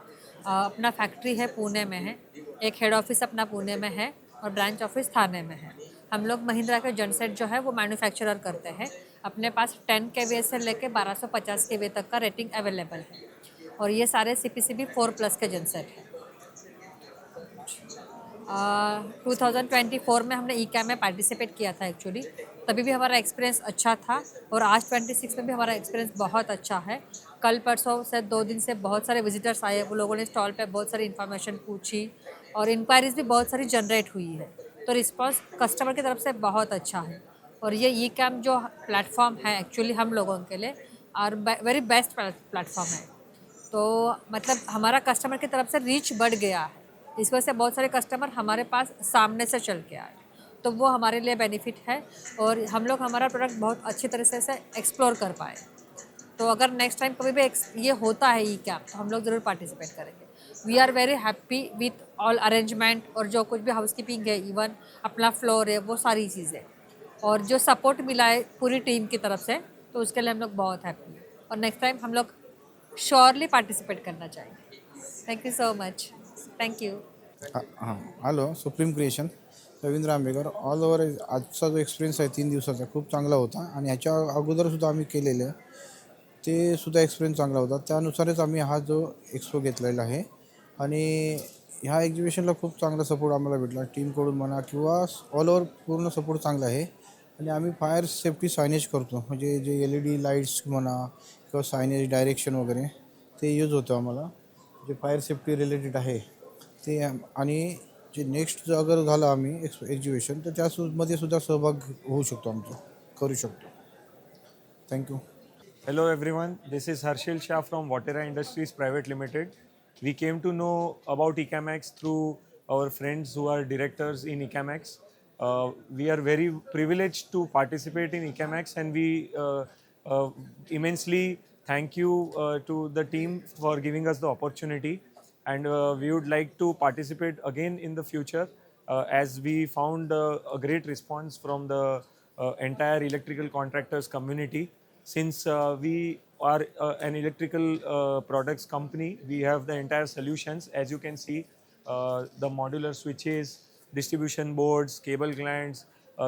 अपना factory है पुणे में है, एक head office अपना पुणे में है और branch office थाने में है. हम लोग महिंद्रा के जनसेट जो है वो मैन्युफैक्चरर करते हैं. अपने पास 10 kVA से लेके 1250 kVA तक का रेटिंग अवेलेबल है और ये सारे CPCB 4+ के जेनसेट हैं। 2024 में हमने ECAM में पार्टिसिपेट किया था एक्चुअली, तभी भी हमारा एक्सपीरियंस अच्छा था और आज 26 में भी हमारा एक्सपीरियंस बहुत अच्छा है। कल परसों से 2 दिन से बहुत सारे विजिटर्स आए, वो लोगों ने स्टॉल पे बहुत सारी इन्फॉर्मेशन पूछी और इंक्वायरीज भी बहुत सारी जनरेट हुई है, तो रिस्पांस कस्टमर की तरफ से बहुत अच्छा है। और ये ECAM जो प्लेटफॉर्म है एक्चुअली हम लोगों के लिए और वेरी बेस्ट प्लेटफॉर्म है, तो मतलब हमारा कस्टमर की तरफ से रीच बढ़ गया है। इस वजह से बहुत सारे कस्टमर हमारे पास सामने से चल के आए, तो वो हमारे लिए बेनिफिट है और हम लोग हमारा प्रोडक्ट बहुत अच्छी तरह से एक्सप्लोर कर पाए। तो अगर नेक्स्ट टाइम कभी भी ये होता है ECAM, तो हम लोग ज़रूर पार्टिसिपेट करेंगे। We are very happy with all arrangement और जो कुछ भी हाउसकीपिंग है, इवन अपना फ्लोर है, वो सारी चीज़ें और जो सपोर्ट मिला है पूरी टीम की तरफ से, तो उसके लिए हम लोग बहुत हैप्पी हैं और नेक्स्ट टाइम हम लोग श्योरली पार्टिसिपेट करना चाहेंगे। Thank you so much, thank you. हां, hello, supreme creation Ravindra Ambekar. All over आजचा जो एक्सपिरियन्स आहे 3 दिवसाचा खूप चांगला होता आणि ह्याच्या अगोदरसुद्धा आम्ही केलेलं ते सुद्धा एक्सपिरियन्स चांगला होता. त्यानुसारच आम्ही हा जो एक्सपो घेतलेला आहे आणि ह्या एक्झिबिशनला खूप चांगला सपोर्ट आम्हाला भेटला टीमकडून म्हणा किंवा ऑल ओव्हर पूर्ण सपोर्ट चांगला आहे आणि आम्ही फायर सेफ्टी सायनेज करतो, म्हणजे जे LED लाईट्स म्हणा किंवा सायनेज डायरेक्शन वगैरे ते यूज होतं आम्हाला, जे फायर सेफ्टी रिलेटेड आहे ते. आणि जे नेक्स्ट अगर झालं आम्ही एक्झिबिशन तर त्यामध्ये सुद्धा सहभाग होऊ शकतो, आमचा करू शकतो. Thank you. Hello everyone, this is Harshil Shah from Watera Industries Private Limited. We came to know about ECAMX through our friends who are directors in ECAMX. We are very privileged to participate in ECAMX and we immensely thank you to the team for giving us the opportunity, and we would like to participate again in the future as we found a great response from the entire electrical contractors community. Since we are an electrical products company, we have the entire solutions. As you can see, the modular switches, distribution boards, cable glands,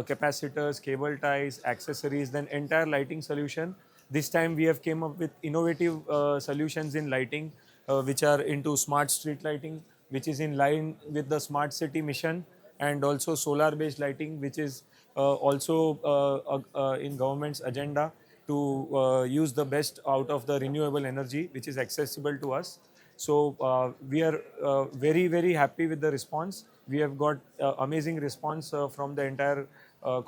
capacitors, cable ties, accessories, then entire lighting solution. This time we have came up with innovative solutions in lighting, which are into smart street lighting, which is in line with the smart city mission, and also solar based lighting, which is also in government's agenda to use the best out of the renewable energy which is accessible to us. So we are very, very happy with the response. We have got amazing response from the entire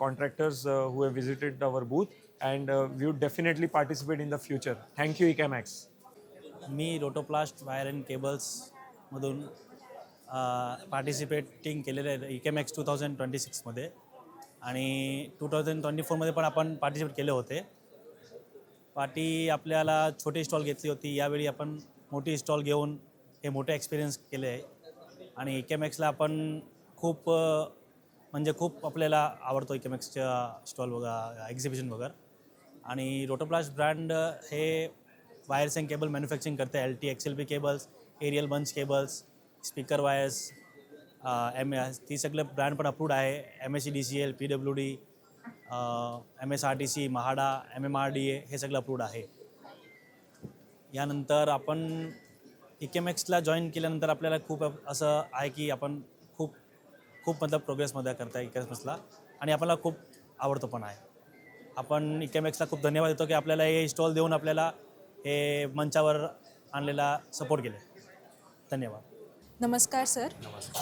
contractors who have visited our booth, and we would definitely participate in the future. Thank you ECAMX. मी Rotoplast wire and केबल्समधून participating केलेलं आहे ECAMX 2026मध्ये आणि 2024मध्ये पण आपण participate केले होते. Party आपल्याला छोटी स्टॉल घेतली होती, यावेळी आपण मोठी स्टॉल घेऊन हे मोठे एक्सपिरियन्स केले आहे आणि ECAMXला आपण खूप म्हणजे खूप आपल्याला आवडतो ECAMXच्या स्टॉल वगैरे एक्झिबिशन वगैरे. आणि रोटोप्लास्ट ब्रँड हे वायर्स अँड केबल मॅन्युफॅक्चरिंग करते, LT XLP cables, aerial bunch cables, speaker wires, ती सगळे ब्रँड पण अप्रूव्ड आहे. MSC DCL, PWD, MSRTC, MHADA, MMRDA हे सगळं अप्रूव्ड आहे. यानंतर आपण ECAMXला जॉईन केल्यानंतर आपल्याला खूप असं आहे की आपण खूप मतलब प्रोग्रेसमध्ये करता ECAMXला आणि आपल्याला खूप आवडतो पण आहे. आपण ECAMXला खूप धन्यवाद देतो की आपल्याला हे स्टॉल देऊन आपल्याला हे मंचावर आणलेला सपोर्ट केले. धन्यवाद. नमस्कार सर.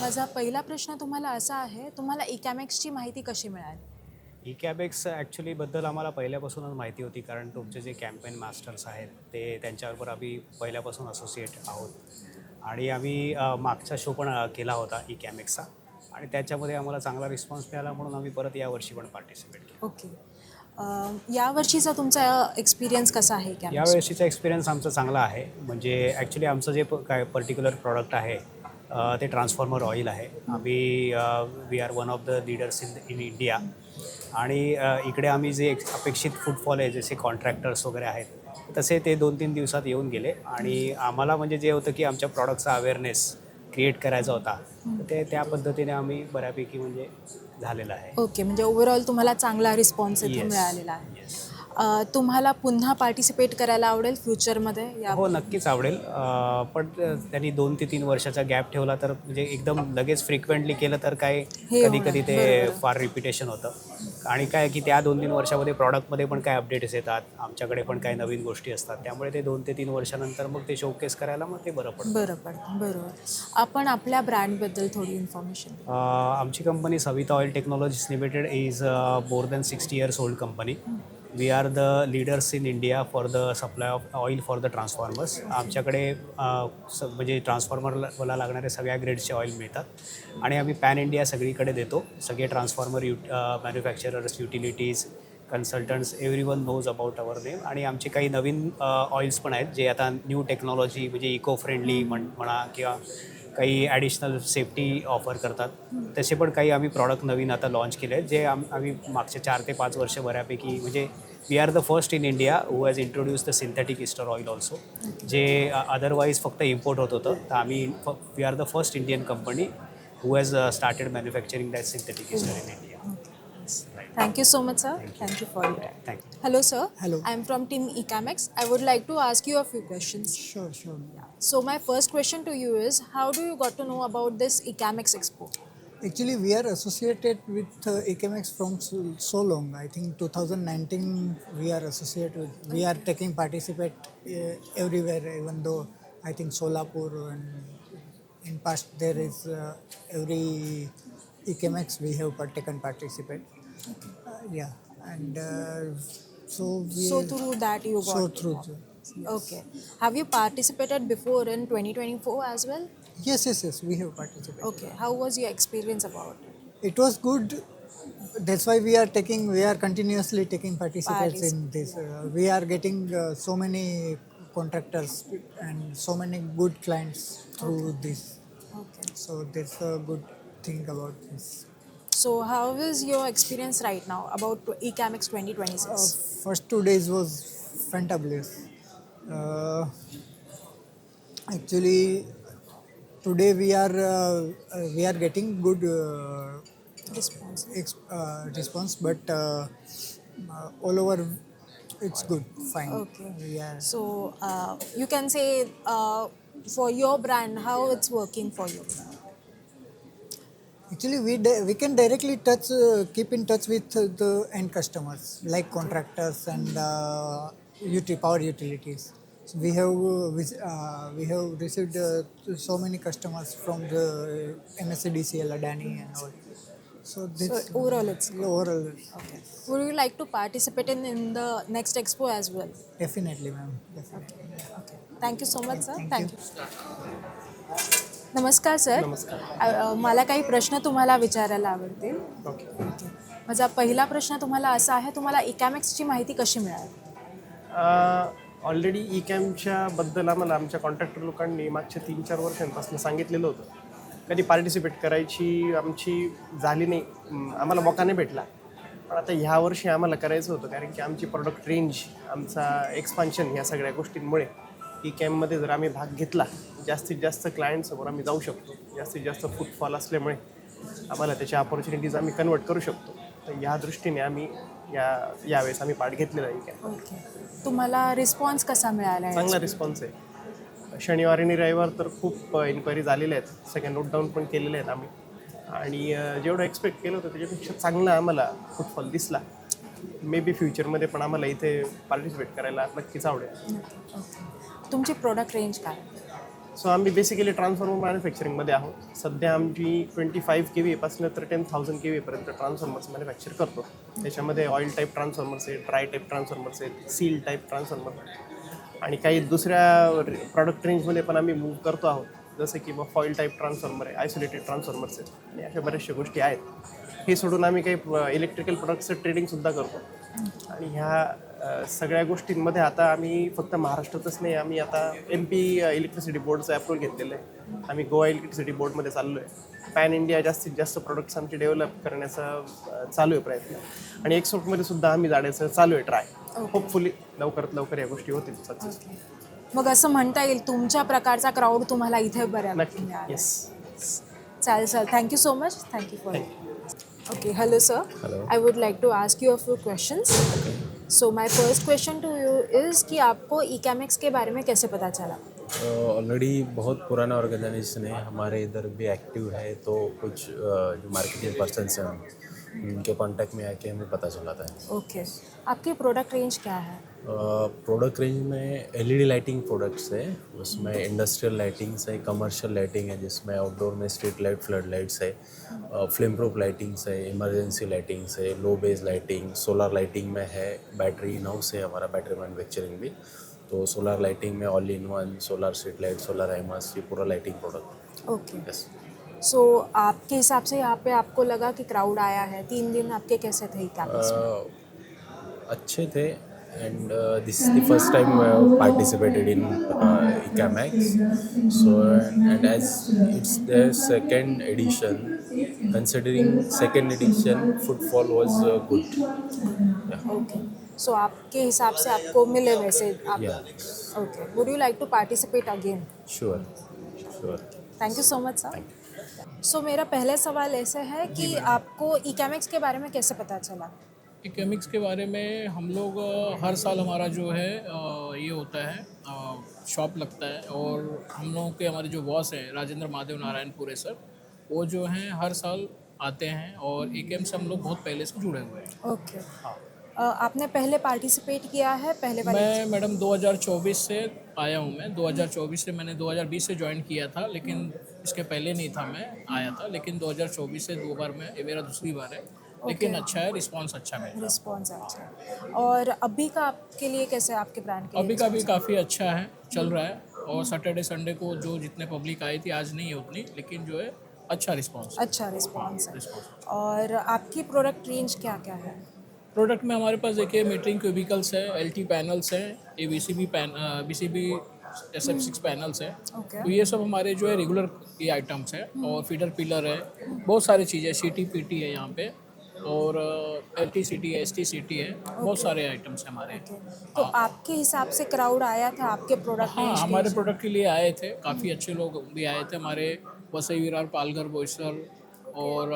माझा पहिला प्रश्न तुम्हाला असा आहे, तुम्हाला ECAMXची माहिती कशी मिळाली? ECAMX ॲक्च्युलीबद्दल आम्हाला पहिल्यापासूनच माहिती होती, कारण तुमचे जे कॅम्पेन मास्टर्स आहेत ते त्यांच्याबरोबर आम्ही पहिल्यापासून असोसिएट आहोत आणि आम्ही मागचा शो पण केला होता ECAMXचा आणि त्याच्यामध्ये आम्हाला चांगला रिस्पॉन्स मिळाला, म्हणून आम्ही परत यावर्षी पण पार्टिसिपेट केलं. ओके. यावर्षीचा तुमचा एक्सपिरियन्स कसा आहे? यावर्षीचा एक्सपिरियन्स आमचा चांगला आहे. म्हणजे ॲक्च्युली आमचं जे काय पर्टिक्युलर प्रॉडक्ट आहे ते ट्रान्सफॉर्मर ऑइल आहे. आम्ही we are one of the leaders in India आणि इकडे आम्ही जे अपेक्षित फुटफॉल आहे, जसे कॉन्ट्रॅक्टर्स वगैरे आहेत तसे ते 2-3 दिवसात येऊन गेले आणि आम्हाला म्हणजे जे होतं की आमच्या प्रॉडक्टचा अवेअरनेस क्रिएट करायचा होता, ते त्या पद्धतीने आम्ही बऱ्यापैकी म्हणजे झालेलं आहे. ओके, म्हणजे ओव्हरऑल तुम्हाला चांगला रिस्पॉन्स इथे मिळालेला आहे. तुम्हाला पुन्हा पार्टिसिपेट करायला आवडेल फ्युचरमध्ये या हो नक्कीच आवडेल पण त्यांनी 2 ते 3 वर्षाचा गॅप ठेवला तर म्हणजे एकदम लगेच फ्रिक्वेंटली केलं तर काय हे कधी कधी होणार, ते बरोबर. फार रिपिटेशन होतं आणि काय की त्या 2-3 वर्षामध्ये प्रॉडक्टमध्ये पण काय अपडेट्स येतात आमच्याकडे पण काही नवीन गोष्टी असतात त्यामुळे ते 2 ते 3 वर्षानंतर मग ते शोकेस करायला मग ते बरं पडतं बरं पडतं बरोबर. आपण आपल्या ब्रँडबद्दल थोडी इन्फॉर्मेशन. आमची company Savita oil technologies limited is more than 60 years old company. We are the leaders in India for the supply of oil for the transformers. आमच्याकडे म्हणजे ट्रान्सफॉर्मरला लागणारे सगळ्या ग्रेडचे ऑइल मिळतात आणि आम्ही पॅन इंडिया सगळीकडे देतो. सगळे transformer manufacturers utilities consultants everyone knows about our name आणि आमचे काही नवीन ऑइल्स पण आहेत जे आता न्यू टेक्नॉलॉजी म्हणजे इको फ्रेंडली म्हणा किंवा काही ॲडिशनल सेफ्टी ऑफर करतात तसे पण काही आम्ही प्रॉडक्ट नवीन आता लॉन्च केले आहेत जे आम्ही मागचे 4 ते 5 वर्ष बऱ्यापैकी म्हणजे we are the first in India who has introduce the synthetic ester oil also जे अदरवाईज फक्त इम्पोर्ट होत होतं तर आम्ही we are the first Indian company who has started manufacturing that synthetic ester in India. Thank you so much, sir. Thank you for your time. Thank you. Hello, sir. Hello. I'm from Team Ecamex. I would like to ask you a few questions. Sure. So my first question to you is, how do you got to know about this Ecamex Expo? Actually, we are associated with AKMX from so long. I think 2019 we are associated with. We are taking participate everywhere, even though I think Solapur and in past there is every AKMX we have taken participate. And so through that you got. So through. Yes. Okay. Have you participated before in 2024 as well? Yes. We have participated. Okay. How was your experience about it? It was good. That's why we are continuously taking participants in this. We are getting so many contractors and so many good clients through this. Okay. So that's a good thing about this. So how is your experience right now about Ecamex 2026? First 2 days was fantabulous. Actually, today we are getting good response, but all over it's good, fine. Okay. Yeah. So you can say for your brand how it's working for you. Actually, we can directly keep in touch with the end customers like contractors and power utilities. So we have received so many customers from the MSCDCL, Adani and all. So overall it's good. Overall. Okay. Would you like to participate in the next expo as well? Definitely, ma'am. Definitely. Okay. Thank you so much, sir. Thank you. नमस्कार sir. मला काही प्रश्न तुम्हाला विचारायला आवडतील. Okay. माझा पहिला प्रश्न तुम्हाला असा आहे, तुम्हाला इकॅमेक्सची माहिती कशी मिळाली? ऑलरेडी ई कॅम्पच्या बद्दल आम्हाला आमच्या कॉन्ट्रॅक्टर लोकांनी मागच्या 3-4 वर्षांपासून सांगितलेलं होतं. कधी पार्टिसिपेट करायची आमची झाली नाही, आम्हाला मौका नाही भेटला. पण आता ह्या वर्षी आम्हाला करायचं होतं कारण की आमची प्रोडक्ट रेंज आमचा एक्सपान्शन ह्या सगळ्या गोष्टींमुळे ई कॅम्पमध्ये जर आम्ही भाग घेतला जास्तीत जास्त क्लायंटसमोर आम्ही जाऊ शकतो. जास्तीत जास्त फुटफॉल असल्यामुळे आम्हाला त्याच्या अपॉर्च्युनिटीज आम्ही कन्वर्ट करू शकतो. तर ह्या दृष्टीने आम्ही यावेळेस आम्ही पार्ट घेतलेला आहे. ओके. तुम्हाला रिस्पॉन्स कसा मिळाला? चांगला रिस्पॉन्स आहे. शनिवार आणि रविवार तर खूप इन्क्वायरीज आलेल्या आहेत, सगळ्या नोट डाऊन पण केलेल्या आहेत आम्ही आणि जेवढं एक्सपेक्ट केलं होतं त्याच्यापेक्षा चांगला आम्हाला फुटफॉल दिसला. मे बी फ्युचरमध्ये पण आम्हाला इथे पार्टिसिपेट करायला नक्कीच आवडेल. तुमची प्रोडक्ट रेंज काय? सो आम्ही बेसिकली ट्रान्सफॉर्मर मॅन्युफॅक्चरिंगमध्ये आहोत. सध्या आमची 25 kV पासून तर 10,000 kV पर्यंत ट्रान्सफॉर्मर्स मॅन्युफॅक्चर करतो. त्याच्यामध्ये ऑइल टाईप ट्रान्सफॉर्मर्स आहेत, ड्राय टाईप ट्रान्सफॉर्मर्स आहेत, सील टाईप ट्रान्सफॉर्मर आणि काही दुसऱ्या प्रॉडक्ट रेंजमध्ये पण आम्ही मूव्ह करतो आहोत. जसं की मग फॉईल टाईप ट्रान्सफॉर्मर आहे, आयसोलेटेड ट्रान्सफॉर्मर्स आहेत आणि अशा बऱ्याचशा गोष्टी आहेत. हे सोडून आम्ही काही इलेक्ट्रिकल प्रोडक्ट्सचं ट्रेडिंगसुद्धा करतो आणि ह्या सगळ्या गोष्टींमध्ये आता आम्ही फक्त महाराष्ट्रातच नाही, आम्ही आता MP इलेक्ट्रिसिटी बोर्डचं अप्रूव्हल घेतलेलं आहे. आम्ही गोवा इलेक्ट्रिसिटी बोर्डमध्ये चाललो आहे. पॅन इंडिया जास्तीत जास्त प्रोडक्ट्स आमचे डेव्हलप करण्याचा चालू आहे प्रयत्न आणि एक्सपोर्टमध्ये सुद्धा आम्ही जाण्याचं चालू आहे ट्राय. होपफुली लवकरात लवकर या गोष्टी होतील सक्सेस. मग असं म्हणता येईल तुमच्या प्रकारचा क्राऊड तुम्हाला इथे बऱ्यापैकी मिळाला. चालेल sir. Thank you so much. Thank you for. Okay, hello sir. Hello. I would like to ask you a few questions. So my first question to you is कि आपको इकैमेक्स के बारे में कैसे पता चला? ऑलरेडी बहुत पुराना ऑर्गेनाइजेशन है, हमारे इधर भी एक्टिव है, तो कुछ जो मार्केटिंग पर्सनस हैं उनके कांटेक्ट में आके हमें पता चला था। ओके, आपकी प्रोडक्ट रेंज क्या है? प्रोडक्ट रेंज में एलईडी लाइटिंग प्रोडक्ट्स है, उसमें इंडस्ट्रियल लाइटिंग्स है, कमर्शियल लाइटिंग है जिसमें आउटडोर में स्ट्रीट लाइट, फ्लड लाइट्स है, फ्लेम प्रूफ लाइटिंग्स है, इमरजेंसी लाइटिंग्स है, लो बेस लाइटिंग, सोलर लाइटिंग में है, बैटरी इन हाउस है हमारा, बैटरी मैन्युफैक्चरिंग भी, तो सोलर लाइटिंग में all in one, solar street light, solar high mast, ये पूरा lighting product. Okay, yes. So आपके हिसाब से यहाँ पे आपको लगा कि क्राउड आया है, 3 दिन आपके कैसे थे इकैमेक्स में? अच्छे थे, and this is the first time I have participated in ICAMX. So and as it's their second edition, considering second edition, footfall was good. Yeah. Okay, so आपके हिसाब से आपको मिले वैसे आप? Yeah. Okay, would you like to participate again? Sure. Sure. Thank you so much sir. So मेरा पहला सवाल ऐसे है कि आपको इकैमेक्स के बारे में कैसे पता चला? इकैमेक्स के बारे में हम लोग हर साल हमारा जो है ये होता है, शॉप लगता है, और हम लोगों के हमारे जो बॉस हैं राजेंद्र महादेव नारायणपुरे सर, वो जो हैं हर साल आते हैं और इकैम से हम लोग बहुत पहले से जुड़े हुए हैं। ओके, आपने पहले पार्टिसिपेट किया है पहले वाले? मैं मैडम 2024 से आया हूँ, मैं 2024 से, मैंने 2020 से ज्वाइन किया था, लेकिन इसके पहले नहीं था, मैं आया था, लेकिन 2024 से 2 बार मैं, ये मेरा दूसरी बार है, लेकिन अच्छा है, रिस्पांस अच्छा है। रिस्पांस अच्छा है। और अभी का आपके लिए कैसे, आपके ब्रांड के लिए? अभी का भी काफ़ी अच्छा है, चल रहा है, और सैटरडे संडे को जो जितने पब्लिक आई थी, आज नहीं है उतनी, लेकिन जो है अच्छा रिस्पांस। अच्छा रिस्पांस है। और आपकी प्रोडक्ट रेंज क्या क्या है? प्रोडक्ट में हमारे पास देखिए मीटरिंग क्यूबिकल्स है, एलटी पैनल्स हैं, ये बीसीबी SF6 पैनल्स है, तो ये सब हमारे जो है रेगुलर ये आइटम्स है, और फीडर पिलर है, बहुत सारी चीज़ें, CT-PT है यहाँ पे, और LT-CT है, ST-CT है, बहुत सारे आइटम्स हैं हमारे। तो आपके हिसाब से क्राउड आया था आपके प्रोडक्ट? हाँ, हमारे प्रोडक्ट के लिए आए थे, काफ़ी अच्छे लोग भी आए थे, हमारे वसई विरार, पालघर, बोईसर और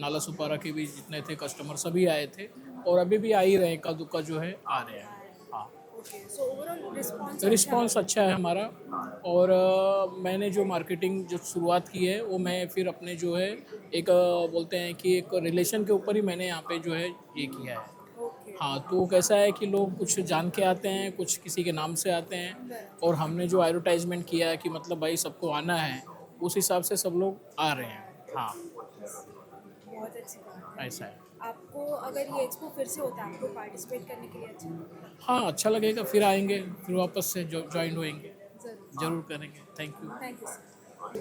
नाला सुपारा के भी जितने थे कस्टमर सभी आए थे, और अभी भी आ ही रहे हैं, इक्का दुक्का जो है आ रहे हैं। हाँ, रिस्पांस अच्छा है हमारा, और मैंने जो मार्केटिंग जो शुरुआत की है वो मैं फिर अपने जो है एक बोलते हैं कि एक रिलेशन के ऊपर ही मैंने यहाँ पे जो है ये किया है। हाँ, तो कैसा है कि लोग कुछ जान के आते हैं, कुछ किसी के नाम से आते हैं, और हमने जो एडवर्टाइजमेंट किया है कि मतलब भाई सबको आना है, उस हिसाब से सब लोग आ रहे हैं। हाँ, बहुत अच्छी बात है। ऐसा है। आपको अगर ये एक्सपो फिर से होता है, आपको पार्टिसिपेट करने के लिए अच्छा लगेगा? हाँ, अच्छा लगेगा, फिर आएंगे, फिर वापस से ज्वाइन होएंगे, जरूर करेंगे। Thank you.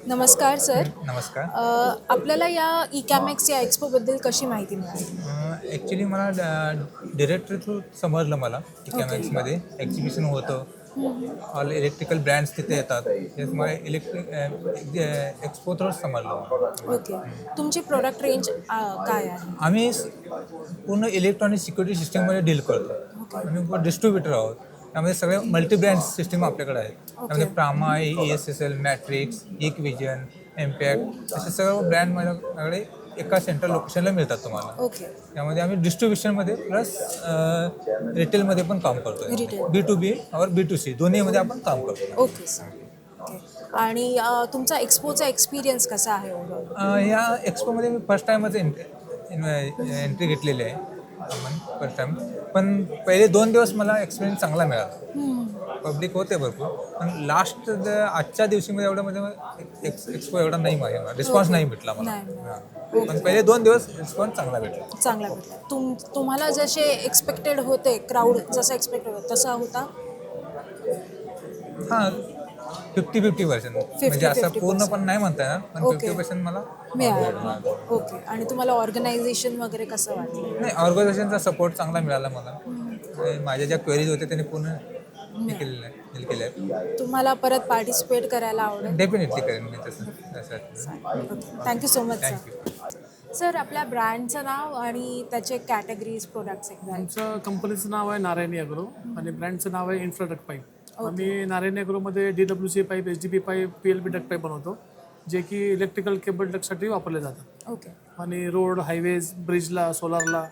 नमस्कार सर। नमस्कार। आपल्याला या इकॅमेक्स या एक्सपोबद्दल कशी माहिती मिळाली? ॲक्च्युली मला डिरेक्टर थ्रू समजलं मला इकॅमेक्समध्ये एक्झिबिशन होतं, ऑल इलेक्ट्रिकल ब्रँड्स तिथे येतात, हे मला एक्सपो थ्रू समजलं। ओके, तुमची प्रोडक्ट रेंज काय आहे? आम्ही पूर्ण इलेक्ट्रॉनिक सिक्युरिटी सिस्टममध्ये डील करतो, आम्ही डिस्ट्रीब्युटर आहोत, त्यामध्ये सगळे मल्टी ब्रँड सिस्टीम आपल्याकडे आहेत, त्यामध्ये प्रामा आहे, ESSL, मॅट्रिक्स, इकविजन, एम्पॅक्ट, असे सर्व ब्रँड माझ्याकडे एका सेंट्रल लोकेशनला मिळतात तुम्हाला। ओके, त्यामध्ये आम्ही डिस्ट्रीब्युशनमध्ये प्लस रिटेलमध्ये पण काम करतो, B2B और B2C दोन्हीमध्ये आपण काम करतो। Okay sir, okay. आणि तुमचा एक्सपोचा एक्सपिरियन्स कसा आहे ओव्हरऑल? या एक्सपोमध्ये मी फर्स्ट टाईमच एंट्री घेतलेली आहे, फर्स्ट टाईम, पण पहिले 2 दिवस मला एक्सपिरियन्स चांगला मिळाला, पब्लिक होते भरपूर, पण लास्ट आजच्या दिवशीमध्ये एवढं म्हणजे एक्सपो एवढा नाही मला रिस्पॉन्स नाही भेटला मला, पण पहिले 2 दिवस रिस्पॉन्स चांगला भेटला। चांगला भेटला। तुम्हाला जसे एक्सपेक्टेड होते, क्राऊड जसं एक्सपेक्टेड होतं तसा होता? हां, 50-50% म्हणजे असं पूर्ण पण नाही म्हणता येणार, पण 50% मला मिळालं। ओके, आणि तुम्हाला ऑर्गनायझेशन वगैरे कसं वाटलं? नाही, ऑर्गनायझेशनचा सपोर्ट चांगला मिळाला मला, माझ्या ज्या क्वेरीज होते त्यांनी पूर्ण हे केलेलं आहे। तुम्हाला परत पार्टिसिपेट करायला आवडेल? डेफिनेटली करेन मी तसं। Thank you so much sir. Sir, आपल्या ब्रँडचं नाव आणि त्याचे कॅटेगरीज, प्रोडक्ट्स एकदा? आमचं कंपनीचं नाव आहे नारायणी ॲग्रो आणि ब्रँडचं नाव आहे इन्फ्राडक्ट पाईप। आम्ही नारायणी ॲग्रोमध्ये DWC pipe, HDP pipe, PLP duct pipe बनवतो, जे की इलेक्ट्रिकल केबल डक्टसाठी वापरले जातात। ओके, आणि रोड, हायवेज, ब्रिजला, सोलारला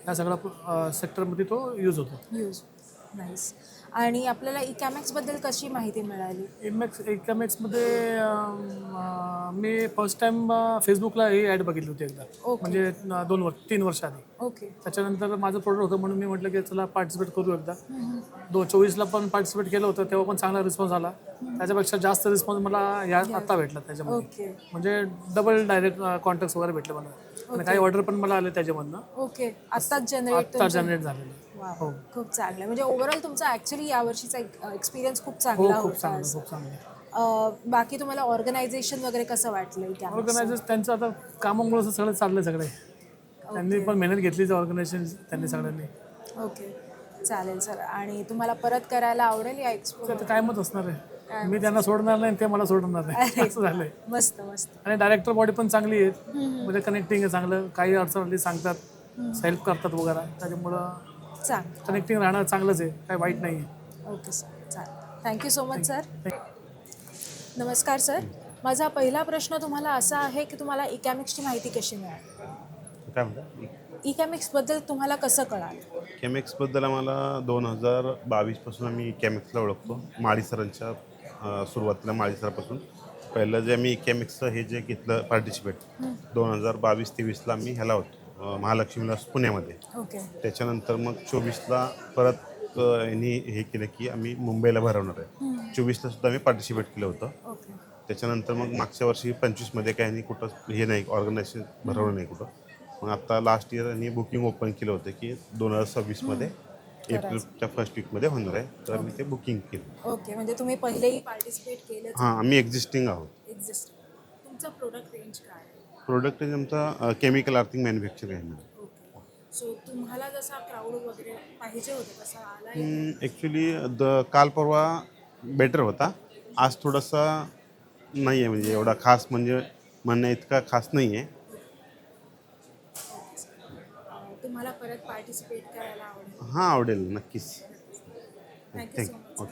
या सगळ्या सेक्टरमध्ये तो यूज होतो. Use nice. आणि आपल्याला इकॅमॅक्सबद्दल कशी माहिती मिळाली? इकॅमॅक्समध्ये मी फर्स्ट टाइम फेसबुकला ही ॲड बघितली होती एकदा, म्हणजे 3 वर्ष आधी. ओके. त्याच्यानंतर माझं प्रोडक्ट होतं म्हणून मी म्हटलं की चला पार्टिसिपेट करू एकदा. 2024ला पण पार्टिसिपेट केलं होतं, तेव्हा पण चांगला रिस्पॉन्स आला. त्याच्यापेक्षा जास्त रिस्पॉन्स मला आता भेटला त्याच्यामध्ये, म्हणजे डबल डायरेक्ट कॉन्टॅक्ट्स वगैरे भेटले मला आणि काही ऑर्डर पण मला आले त्याच्यामधनं. ओके. आत्ताच जनरेट झालेलं. हो, खूप चांगलं. म्हणजे ओव्हरऑल तुमचा ॲक्च्युली यावर्षीचा एक्सपिरियन्स खूप चांगला खूप होता. चांगलं. बाकी तुम्हाला ऑर्गनायझेशन वगैरे कसं वाटलं? ऑर्गनायझर त्यांचं आता कामामुळे सगळं चाललं सगळे. त्यांनी पण मेहनत घेतली ऑर्गनायझेशन त्यांनी सगळ्यांनी. ओके, चालेल सर. आणि तुम्हाला परत करायला आवडेल या एक्सपो? कायमच असणार आहे, मी त्यांना सोडणार नाही ते मला सोडणार नाही, असं झालंय. मस्त मस्त. आणि डायरेक्टर बॉडी पण चांगली आहे, म्हणजे कनेक्टिंग आहे चांगलं, काही अडचण आली सांगतात, हेल्प करतात वगैरे, त्याच्यामुळं कनेक्टिंग राहणं चांगलंच आहे, काही वाईट नाही आहे. ओके सर, चालेल. Thank you so much sir. नमस्कार सर. माझा पहिला प्रश्न तुम्हाला असा आहे की तुम्हाला इकॅमिक्सची माहिती कशी मिळाली? काय म्हणता? इकॅमिक्सबद्दल तुम्हाला कसं कळालं? केमिक्सबद्दल आम्हाला 2022पासून आम्ही केमिक्सला ओळखतो. माळी सरांच्या सुरुवातीला माळी सरापासून पहिलं जे आम्ही केमिक्सचं हे जे घेतलं पार्टिसिपेट 2022-23ला आम्ही ह्याला होतो महालक्ष्मीला पुण्यामध्ये. ओके. त्याच्यानंतर मग 24ला परत यांनी हे केलं की आम्ही मुंबईला भरवणार आहे. 24ला सुद्धा आम्ही पार्टिसिपेट केलं होतं. ओके. त्याच्यानंतर मग मागच्या वर्षी 25मध्ये काही कुठं हे नाही, ऑर्गनायझेशन भरवलं नाही कुठं. मग आता लास्ट इयर यांनी बुकिंग ओपन केलं होतं की 2026मध्ये एप्रिलच्या फर्स्ट वीकमध्ये होणार आहे, तर मी ते बुकिंग केलं. ओके, म्हणजे तुम्ही पहिलेही पार्टिसिपेट केलं? हां, आम्ही एक्झिस्टिंग आहोत. तुमचा प्रोडक्ट रेंज काय आहे? प्रोडक्ट रेंज आमचा केमिकल आर्थिंग मॅन्युफॅक्चरिंग आहे. ओके. सो तुम्हाला जसा क्राऊड वगैरे पाहिजे होता तसा आला? ॲक्च्युली काल परवा बेटर होता, आज थोडासा नाही आहे, म्हणजे एवढा खास म्हणजे म्हणणं इतका खास नाही आहे. तुम्हाला परत पार्टिसिपेट करायला आवडेल? हां, आवडेल नक्कीच. Thank you so much.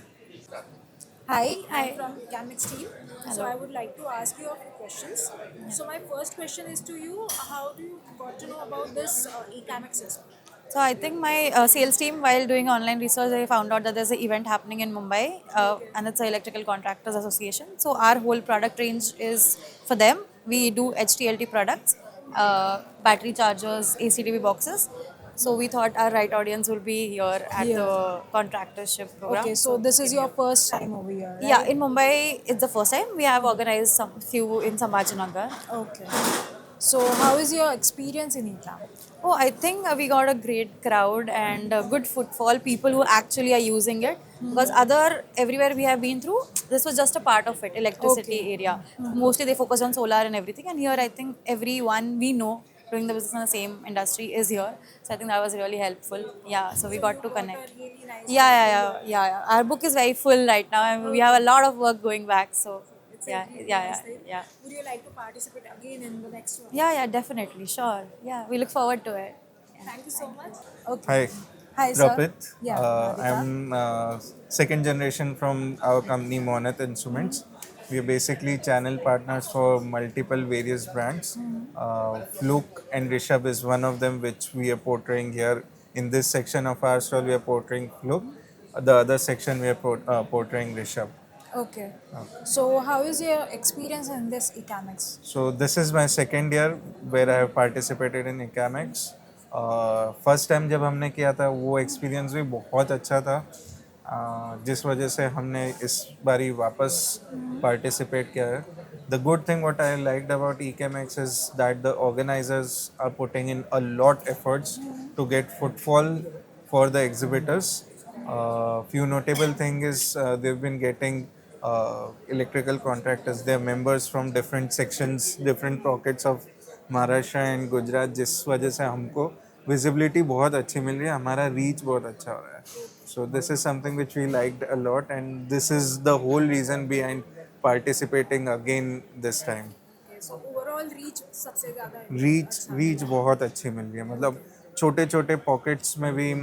Hi, I'm from Ecamics team. So I would like to ask you a few questions. So my first question is to you: how do you got to know about this Ecamics Expo? So I think my sales team, while doing online research, they found out that there's an event happening in Mumbai, and it's the Electrical Contractors Association. So our whole product range is for them. We do HTLT products, battery chargers, ACDB boxes. So we thought our right audience will be here at the contractorship program. Okay, so this is your first time over here, right? Yeah, in Mumbai it's the first time. We have organized some few in Sambhajinagar. Okay. So how is your experience in Ecam? Oh, I think we got a great crowd and good footfall, people who actually are using it. Because everywhere we have been through, this was just a part of it, electricity area. Mostly they focus on solar and everything. And here I think everyone we know doing the business in the same industry is here. So I think that was really helpful. Yeah, so we got to connect. Yeah. Our book is very full right now and we have a lot of work going back. So yeah. Would you like to participate again in the next one? Yeah, definitely, sure. Yeah, we look forward to it. Thank you so much. Okay. Hi, sir. Rapit. Yeah, I'm second generation from our company Monath Instruments. We are basically channel partners for multiple various brands. Fluke and Rishabh is one of them, which we are portraying here. In this section of our stall, we are portraying Fluke. The other section, we are portraying Rishabh. Okay. So how is your experience in this Ecamics? So this is my second year where I have participated in Ecamics. First time जब हमने किया था वो experience भी बहुत अच्छा था, जिस वजह से हमने इस बारी वापस पार्टिसिपेट किया है. The good thing what I liked about Ecamics is that the organizers are putting in a lot efforts to get footfall for the exhibitors. Few notable thing is they've been getting electrical contractors, they're members from different sections, different pockets of Maharashtra and Gujarat, जिस वजह से हमको visibility बहुत अच्छी मिल रही है, हमारा reach बहुत अच्छा हो रहा है. So this is something which we liked a lot and this is the whole reason behind participating again this time. So overall reach सबसे ज़्यादा है. रीच बहुत अच्छी मिल रही है, मतलब छोटे छोटे पॉकेट्स में भी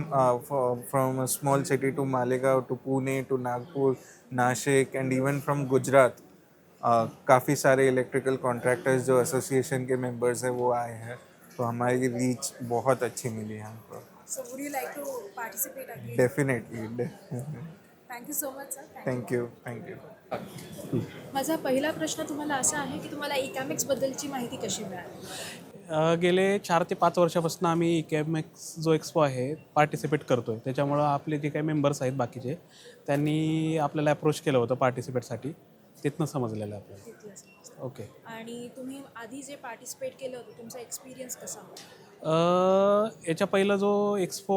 from small city to Malegaon to Pune to Nagpur, Nashik and even from Gujarat काफ़ी सारे इलेक्ट्रिकल कॉन्ट्रैक्टर्स जो एसोसिएशन के मेंबर्स हैं वो आए हैं. तो हमारी रीच बहुत अच्छी मिली है हमको। So would you like to participate again? Definitely. Thank you so much, sir. Thank you. माझा पहिला प्रश्न तुम्हाला असा आहे की तुम्हाला इकॅमिक्स बद्दलची माहिती कशी मिळाली? गेले 4 ते 5 वर्षापासून आम्ही इकॅमेक्स जो एक्सपो आहे पार्टिसिपेट करतो आहे. त्याच्यामुळं आपले जे काही मेंबर्स आहेत बाकीचे त्यांनी आपल्याला अप्रोच केलं होतं पार्टिसिपेटसाठी, तिथनं समजलेलं आहे आपल्याला. ओके. आणि तुम्ही आधी जे पार्टिसिपेट केलं होतं तुमचा एक्सपिरियन्स कसा होता? याच्या पहिला जो एक्सपो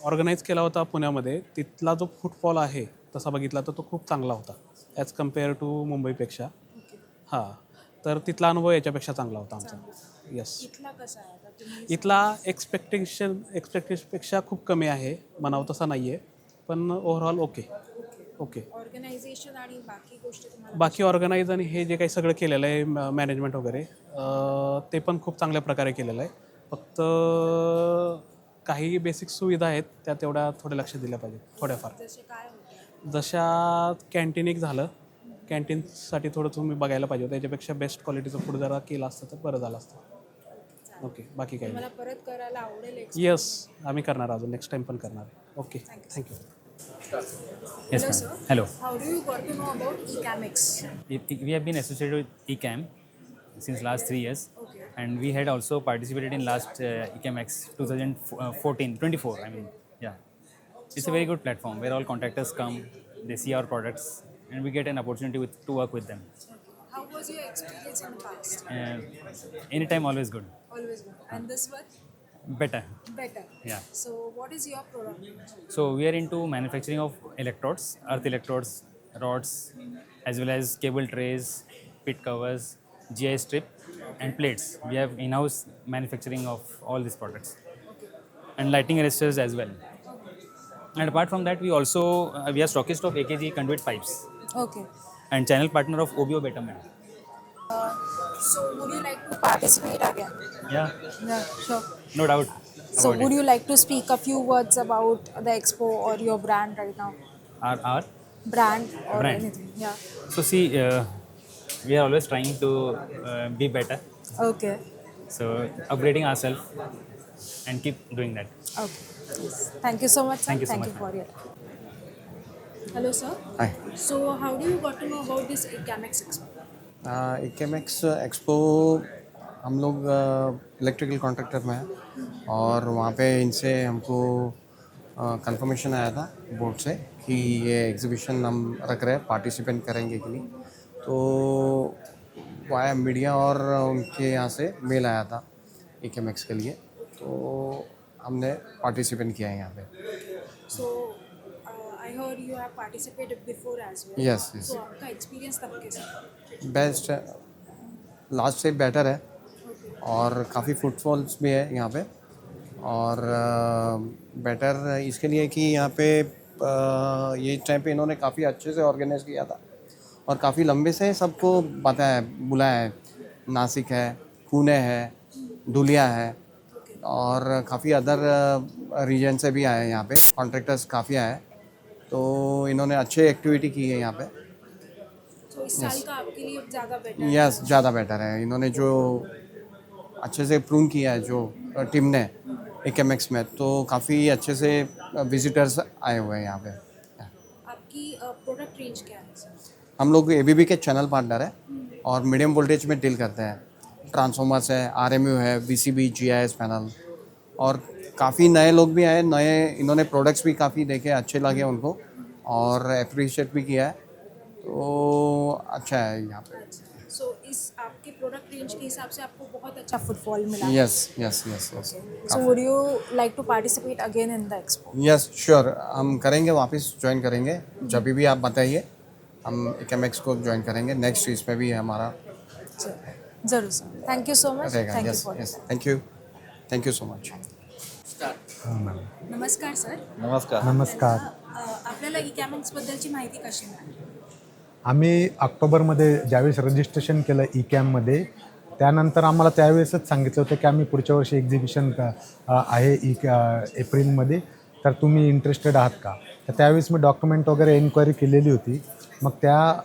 ऑर्गनाईज केला होता पुण्यामध्ये, तिथला जो फुटफॉल आहे तसा बघितला तर तो खूप चांगला होता ॲज कम्पेअर टू मुंबईपेक्षा. हां, तर तिथला अनुभव याच्यापेक्षा चांगला होता आमचा. येस. इथला कसा आहे आता तुम्ही? इथला एक्सपेक्टेशनपेक्षा खूप कमी आहे, म्हणावं तसा नाही आहे, पण ओव्हरऑल ओके. ओके. ऑर्गनायझेशन आणि बाकी गोष्टी तुम्हाला बाकी ऑर्गनाईज आणि हे जे काही सगळं केलेलं आहे मॅनेजमेंट वगैरे, ते पण खूप चांगल्या प्रकारे केलेलं आहे. फक्त काही बेसिक सुविधा आहेत त्या तेवढ्या थोड्या लक्ष दिल्या पाहिजेत थोड्याफार. जसे काय होते? जशा कॅन्टीन एक झालं, कॅन्टीनसाठी थोडं तुम्ही बघायला पाहिजे होतं. त्याच्यापेक्षा बेस्ट क्वालिटीचं फूड जरा केलं असतं तर बरं झालं असतं. ओके, बाकी काही मला नाही. परत करायला आवडेल येस, आम्ही करणार अजून नेक्स्ट टाईम पण करणार. Okay, thank you. Yes, Hello, ma'am. sir. Hello. How do you got to know about eCamics? We have been associated with eCam since last 3 years, Okay. and we had also participated in last eCamX 2024. I mean, yeah, it's a very good platform where all contractors come, they see our products, and we get an opportunity to work with them. How was your experience in the past? Anytime, always good. Always good. And this one? Better. Better. Yeah. So what is your product? So we are into manufacturing of electrodes, earth electrodes, rods, as well as cable trays, pit covers, GI strip, and plates. We have in-house manufacturing of all these products, and lighting arresters as well. And apart from that, we also we are stockist of AKG conduit pipes Okay. and channel partner of OBO Betterment. So would you like to participate again? Yeah, Yeah, sure. no doubt. So would you like to speak a few words about the expo or your brand right now? Our Brand or Brand. anything? Yeah. so see, we are always trying to be better. Okay. So upgrading ourselves and keep doing that. Okay. Yes. Thank you so much, sir. Thank you so Thank much, you for your. Hello, sir. Hi. So how do you got to know about this eCamics expo? ECAMX expo हम लोग electrical contractor में हैं और वहाँ पे इनसे हमको confirmation आया था बोर्ड से कि ये एग्जीबिशन हम रख रहे हैं, पार्टिसिपेट करेंगे कि नहीं। तो वाया मीडिया और उनके यहाँ से मेल आया था इकेमेक्स के लिए, तो हमने पार्टिसिपेट किया है यहाँ पे। So I heard you have participated before as well. Yes, yes. So आपका एक्सपीरियंस तब कैसा था? बेस्ट है, लास्ट से बेटर है और काफ़ी फुटफॉल्स भी है यहाँ पे। और बेटर इसके लिए कि यहाँ पे ये टाइम पे इन्होंने काफ़ी अच्छे से ऑर्गेनाइज किया था और काफ़ी लंबे से सबको बताया बुलाया है। नासिक है, पुणे है, धुलिया है और काफ़ी अदर रीजन से भी आए हैं यहाँ पे, कॉन्ट्रैक्टर्स काफ़ी आए हैं। तो इन्होंने अच्छी एक्टिविटी की है यहाँ पे। तो इस साल का आपके लिए ज़्यादा बेटर यस, ज़्यादा बेटर है। इन्होंने जो अच्छे से प्रूव किया है जो टीम ने इकेमेक्स में, तो काफ़ी अच्छे से विजिटर्स आए हुए हैं यहाँ पे। आपकी प्रोडक्ट रेंज क्या है सर? हम लोग एबीबी के चैनल पार्टनर है और मीडियम वोल्टेज में डील करते हैं। ट्रांसफॉर्मर्स है, आरएमयू है, वीसीबी, जीआईएस पैनल और काफ़ी नए लोग भी आए। नए इन्होंने प्रोडक्ट्स भी काफ़ी देखे, अच्छे लगे उनको और अप्रिशिएट भी किया है, तो अच्छा है यहाँ पे। सो इस आपके प्रोडक्ट रेंज के हिसाब से आपको बहुत अच्छा फुटफॉल मिला। Yes yes yes yes. So would you like to participate again in the expo? Yes sure, हम करेंगे, वापस ज्वाइन करेंगे जब भी आप बताइए, हम इकेमेक्स को ज्वाइन करेंगे। नेक्स्ट इसमें भी है हमारा। जरूर sir, thank you so much. Thank you yes for yes, thank you so much. नमस्कार सर। नमस्कार। आपल्याला इकॅमिक्स बद्दलची माहिती कशी मिळाली? आम्ही ऑक्टोबरमध्ये ज्यावेळेस रजिस्ट्रेशन केलं इकॅममध्ये, त्यानंतर आम्हाला त्यावेळेसच सांगितलं होतं की आम्ही पुढच्या वर्षी एक्झिबिशन आहे एप्रिलमध्ये, तर तुम्ही इंटरेस्टेड आहात का? तर त्यावेळेस मी डॉक्युमेंट वगैरे एन्क्वायरी केलेली होती। मग त्या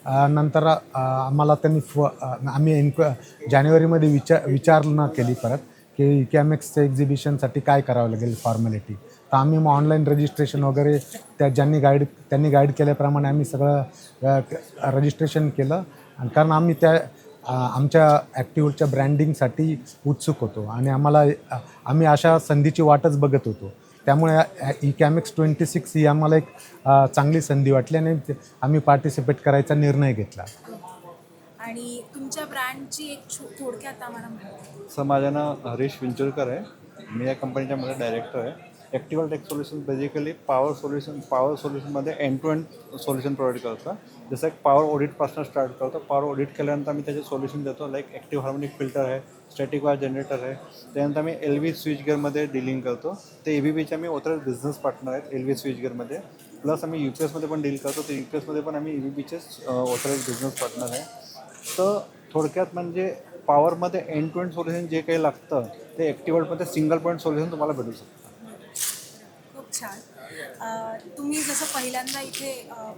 नंतर आम्हाला त्यांनी आम्ही जानेवारीमध्ये विचारणा केली परत की इकॅमेक्सच्या एक्झिबिशनसाठी काय करावं लागेल फॉर्मॅलिटी. तर आम्ही मग ऑनलाईन रजिस्ट्रेशन वगैरे त्यांनी गाईड केल्याप्रमाणे आम्ही सगळं रजिस्ट्रेशन केलं. आणि कारण आम्ही आमच्या ॲक्टिव्हच्या ब्रँडिंगसाठी उत्सुक होतो आणि आम्ही अशा संधीची वाटच बघत होतो. त्यामुळे इकॅमेक्स 26 ही आम्हाला एक चांगली संधी वाटली आणि आम्ही पार्टिसिपेट करायचा निर्णय घेतला. आणि तुमच्या ब्रँडची एक थोडक्यात आम्हाला माहिती. सर माझं नाव हरीश विंचुरकर आहे. मी या कंपनीच्या मध्ये डायरेक्टर आहे. Actival tech solution basically power सोल्युशनमध्ये end to end solution provide करतं. जसं एक पॉवर ऑडिटपासून स्टार्ट करतो. पॉवर ऑडिट केल्यानंतर आम्ही त्याचे सोल्युशन देतो. लाईक ॲक्टिव्ह हार्मोनिक फिल्टर आहे, स्टॅटिक वायर जनरेटर आहे. त्यानंतर आम्ही LV स्विच गिअरमध्ये डीलिंग करतो. ते ABBचे आम्ही ऑथराइज्ड बिझनेस पार्टनर आहेत LV स्विच गिअरमध्ये. प्लस आम्ही UPSमध्ये पण डील करतो. तर UPSमध्ये पण आम्ही ABBचेच ऑथराइज्ड बिझनेस पार्टनर आहे. तर थोडक्यात म्हणजे पॉवरमध्ये एंड टू एंड सोल्युशन जे काही लागतं ते ॲक्टिव्हमध्ये सिंगल पॉईंट सोल्युशन तुम्हाला भेटू शकतं. खूप छान. तुम्ही जसं पहिल्यांदा इथे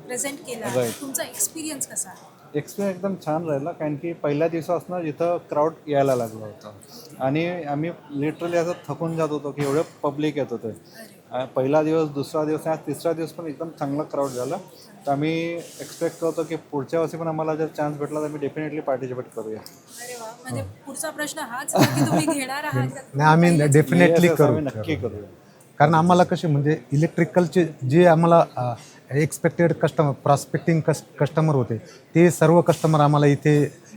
प्रेझेंट केलं Right. तुमचा एक्सपिरियन्स कसा आहे? एक्सपिरियन्स एकदम छान राहिला कारण की पहिल्या दिवसापासून इथं क्राऊड यायला लागलं होतं आणि आम्ही लिटरली असं थकून जात होतो की एवढं पब्लिक येत होतं. पहिला दिवस, दुसरा दिवस आणि तिसरा दिवस पण एकदम चांगला क्राऊड झाला. तर आम्ही एक्सपेक्ट करतो की पुढच्या वर्षी पण आम्हाला जर चान्स भेटला तर आम्ही डेफिनेटली पार्टिसिपेट करूया. अरे वा, म्हणजे पुढचा प्रश्न हाच आहे की तुम्ही घेणार आहात का? नाही, आम्ही डेफिनेटली Yes, करू. आम्ही नक्की करूया. कारण आम्हाला कसे म्हणजे इलेक्ट्रिकलचे जे आम्हाला एक्सपेक्टेड प्रॉस्पेक्टिंग कस्टमर ते सर्व कस्टमर आम्हाला इथे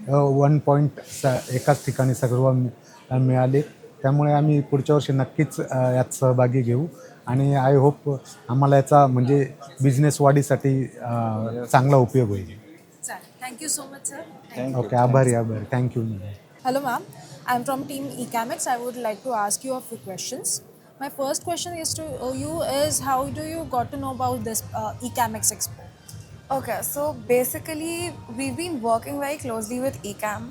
1 पॉईंट एकाच ठिकाणी सर्व मिळाले. त्यामुळे आम्ही पुढच्या वर्षी नक्कीच यात सहभागी घेऊ आणि आय होप आम्हाला याचा म्हणजे बिझनेस वाढीसाठी चांगला उपयोग होईल. चालेल. Thank you so much sir. Okay, आभारी. Thank you. Hello ma'am, I'm from team Ecamex. I would like to ask you a few questions. My first question is to you is how do you got to know about this Ecamex Expo? Okay, so basically we've been working very closely with Ecam,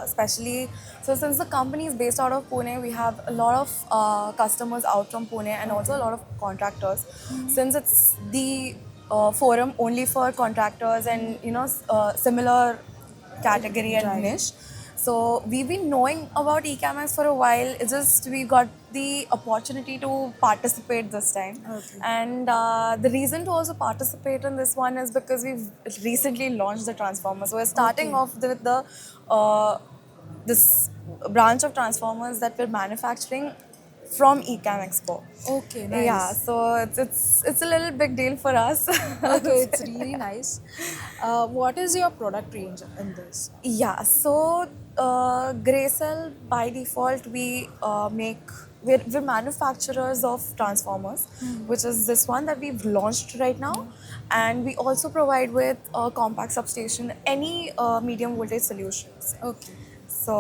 especially so since the company is based out of Pune, we have a lot of customers out from Pune and also a lot of contractors. Since it's the forum only for contractors and similar category and niche. So we've been knowing about Ecamex for a while. It's just we got the opportunity to participate this time. Okay. And the reason to also participate in this one is because we've recently launched the transformers. So we're starting off with the this branch of transformers that we're manufacturing from Ecam Expo. Okay, nice. Yeah, so it's a little big deal for us. Okay, it's really nice. What is your product range in this? Yeah, so Gracell by default we're manufacturers of transformers, which is this one that we've launched right now, and we also provide with a compact substation, any medium voltage solutions. Okay. So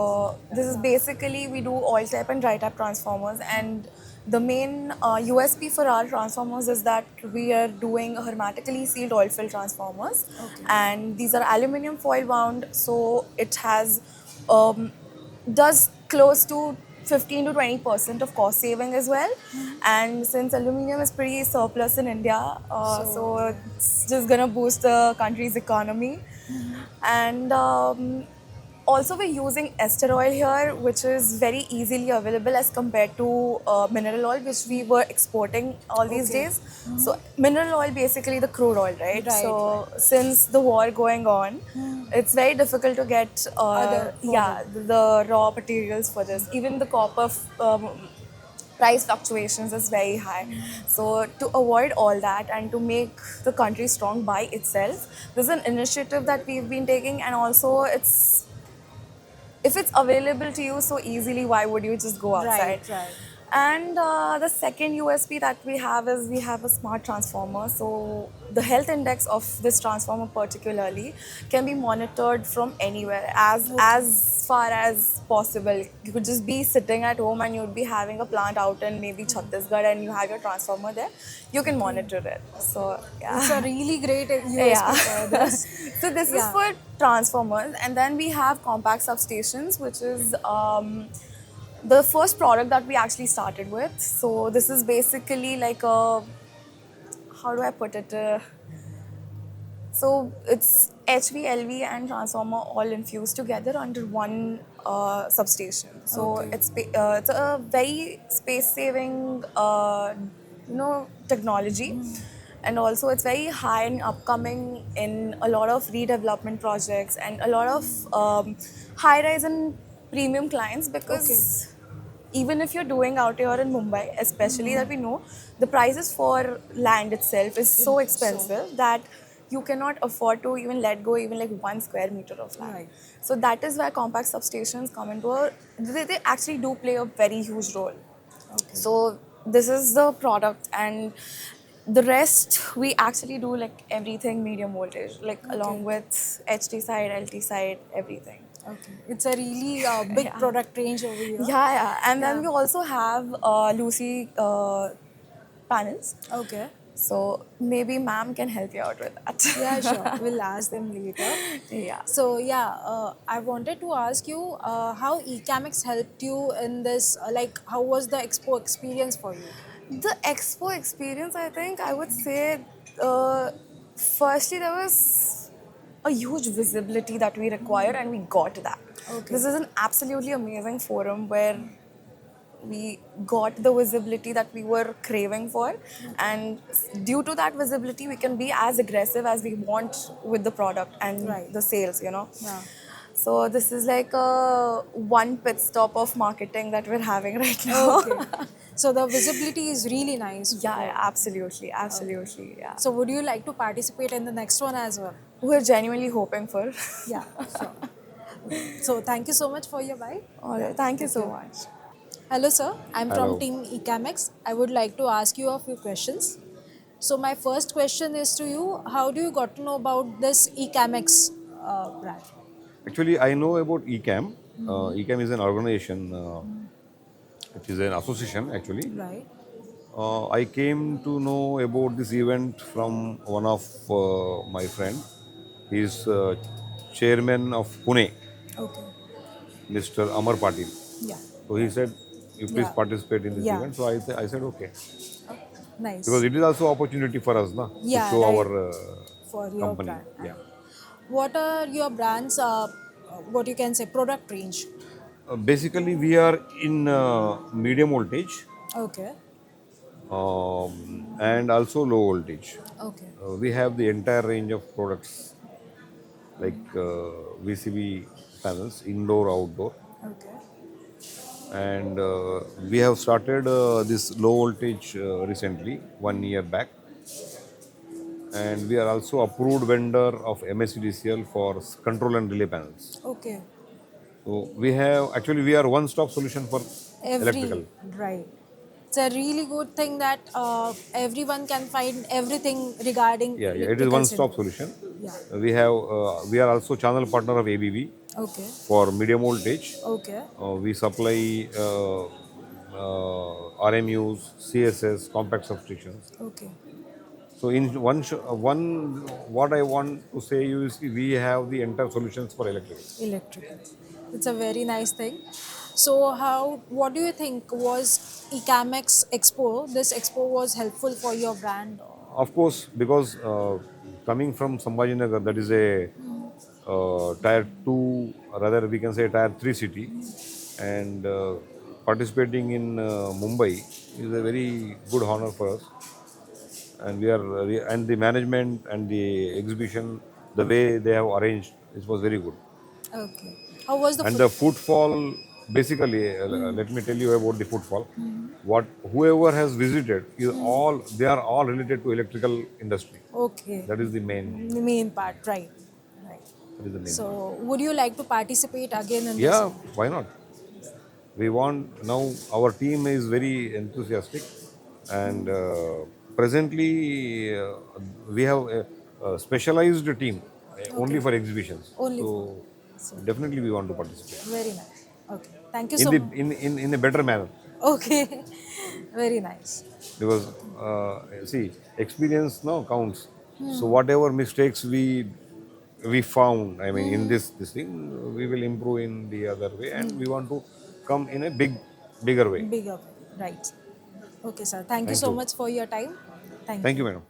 this is basically we do oil type and dry type transformers, and the main USP for our transformers is that we are doing hermetically sealed oil filled transformers. Okay. And these are aluminum foil wound, so it has does close to 15 to 20% of cost saving as well. And since aluminum is pretty surplus in India, so it's just gonna boost the country's economy. And also we're using ester oil here, which is very easily available as compared to mineral oil, which we were exporting all these days. So mineral oil, basically the crude oil, right? Right, So since the war going on, it's very difficult to get the raw materials for this. Even the copper price fluctuations is very high. So to avoid all that and to make the country strong by itself, this is an initiative that we've been taking, and also if it's available to you so easily, why would you just go outside? Right. And the second USP that we have is we have a smart transformer. So the health index of this transformer particularly can be monitored from anywhere as far as possible. You could just be sitting at home and you'd be having a plant out in maybe Chhattisgarh and you have your transformer there. You can monitor it. So yeah. It's a really great USP for this. So this is for transformers, and then we have compact substations, which is the first product that we actually started with. So this is basically like a, how do I put it? So it's HV, LV, and transformer all infused together under one substation. So it's a very space-saving, technology, and also it's very high and upcoming in a lot of redevelopment projects and a lot of high-rise and premium clients because. Even if you're doing out here in Mumbai, especially that we know, the prices for land itself is so expensive that you cannot afford to even let go even like 1 square meter of land. Right. So that is where compact substations come into they actually do play a very huge role. So this is the product, and the rest we actually do like everything medium voltage, like along with HT side, LT side, everything. Okay, it's a really big product range over here. Yeah. And then we also have Lucy panels. Okay. So maybe ma'am can help you out with that. Yeah, sure. We'll ask them later. Yeah. So I wanted to ask you how Ecamex helped you in this. Like, how was the expo experience for you? The expo experience, I think I would say, firstly there was a huge visibility that we required, and we got that. This is an absolutely amazing forum where we got the visibility that we were craving for, and due to that visibility we can be as aggressive as we want with the product and the sales, Yeah. So this is like a one pit stop of marketing that we're having right now. Okay. So the visibility is really nice. Yeah, absolutely, yeah. So would you like to participate in the next one as well? We're genuinely hoping for. Yeah, sure. So thank you so much for your bite. All right, thank you so much. Hello sir, I'm Hello. from team Ecamex. I would like to ask you a few questions. So my first question is to you, how do you got to know about this Ecamex brand? Actually, I know about ECAM. ECAM is an organization, which is an association actually. Right. I came to know about this event from one of my friend. He is chairman of Pune, Okay. Mr. Amar Patil. Yeah. So he said, you please Yeah. participate in this Yeah. event. So I said, okay. Nice. Because it is also opportunity for us na, Yeah, to show right. our For your company. brand. Yeah. What are your brands, what you can say, product range? Basically, we are in medium voltage Okay. and also low voltage. Okay. We have the entire range of products like VCB panels, indoor, outdoor. Okay. And we have started this low voltage recently, 1 year back. And we are also approved vendor of MSCDCL for control and relay panels. Okay. So we are one-stop solution for electrical. Right. It's a really good thing that everyone can find everything regarding Yeah, it is electrical one-stop center. solution. Yeah. We are also channel partner of ABB Okay. for medium voltage. Okay. We supply RMUs, CSS, compact substations. Okay. So in what I want to say is we have the entire solutions for electrical. Electrical. It's a very nice thing. So what do you think was Ecamex Expo? This expo was helpful for your brand? Of course, because coming from Sambhajinagar, that is a tier 2, rather we can say tier 3 city, and participating in Mumbai is a very good honor for us. And and the management and the exhibition, the way they have arranged, it was very good. Okay. How was the And food? the footfall, basically, let me tell you about the footfall. Whoever has visited they are all related to electrical industry. Okay. That is the main. The main part, right. That is the main. So would you like to participate again in Yeah, this? why not? We want now. Our team is very enthusiastic, and presently we have a specialized team only for exhibitions. Only So definitely we want to participate Very nice. Okay. Thank you in so the much. in a better manner. Okay. Very nice. Because see, experience now counts. So whatever mistakes we found, I mean, in this thing, we will improve in the other way, and we want to come in a bigger way. Bigger. Right. Okay, sir. Thank you Thank so you. much for your time. Thank you, madam.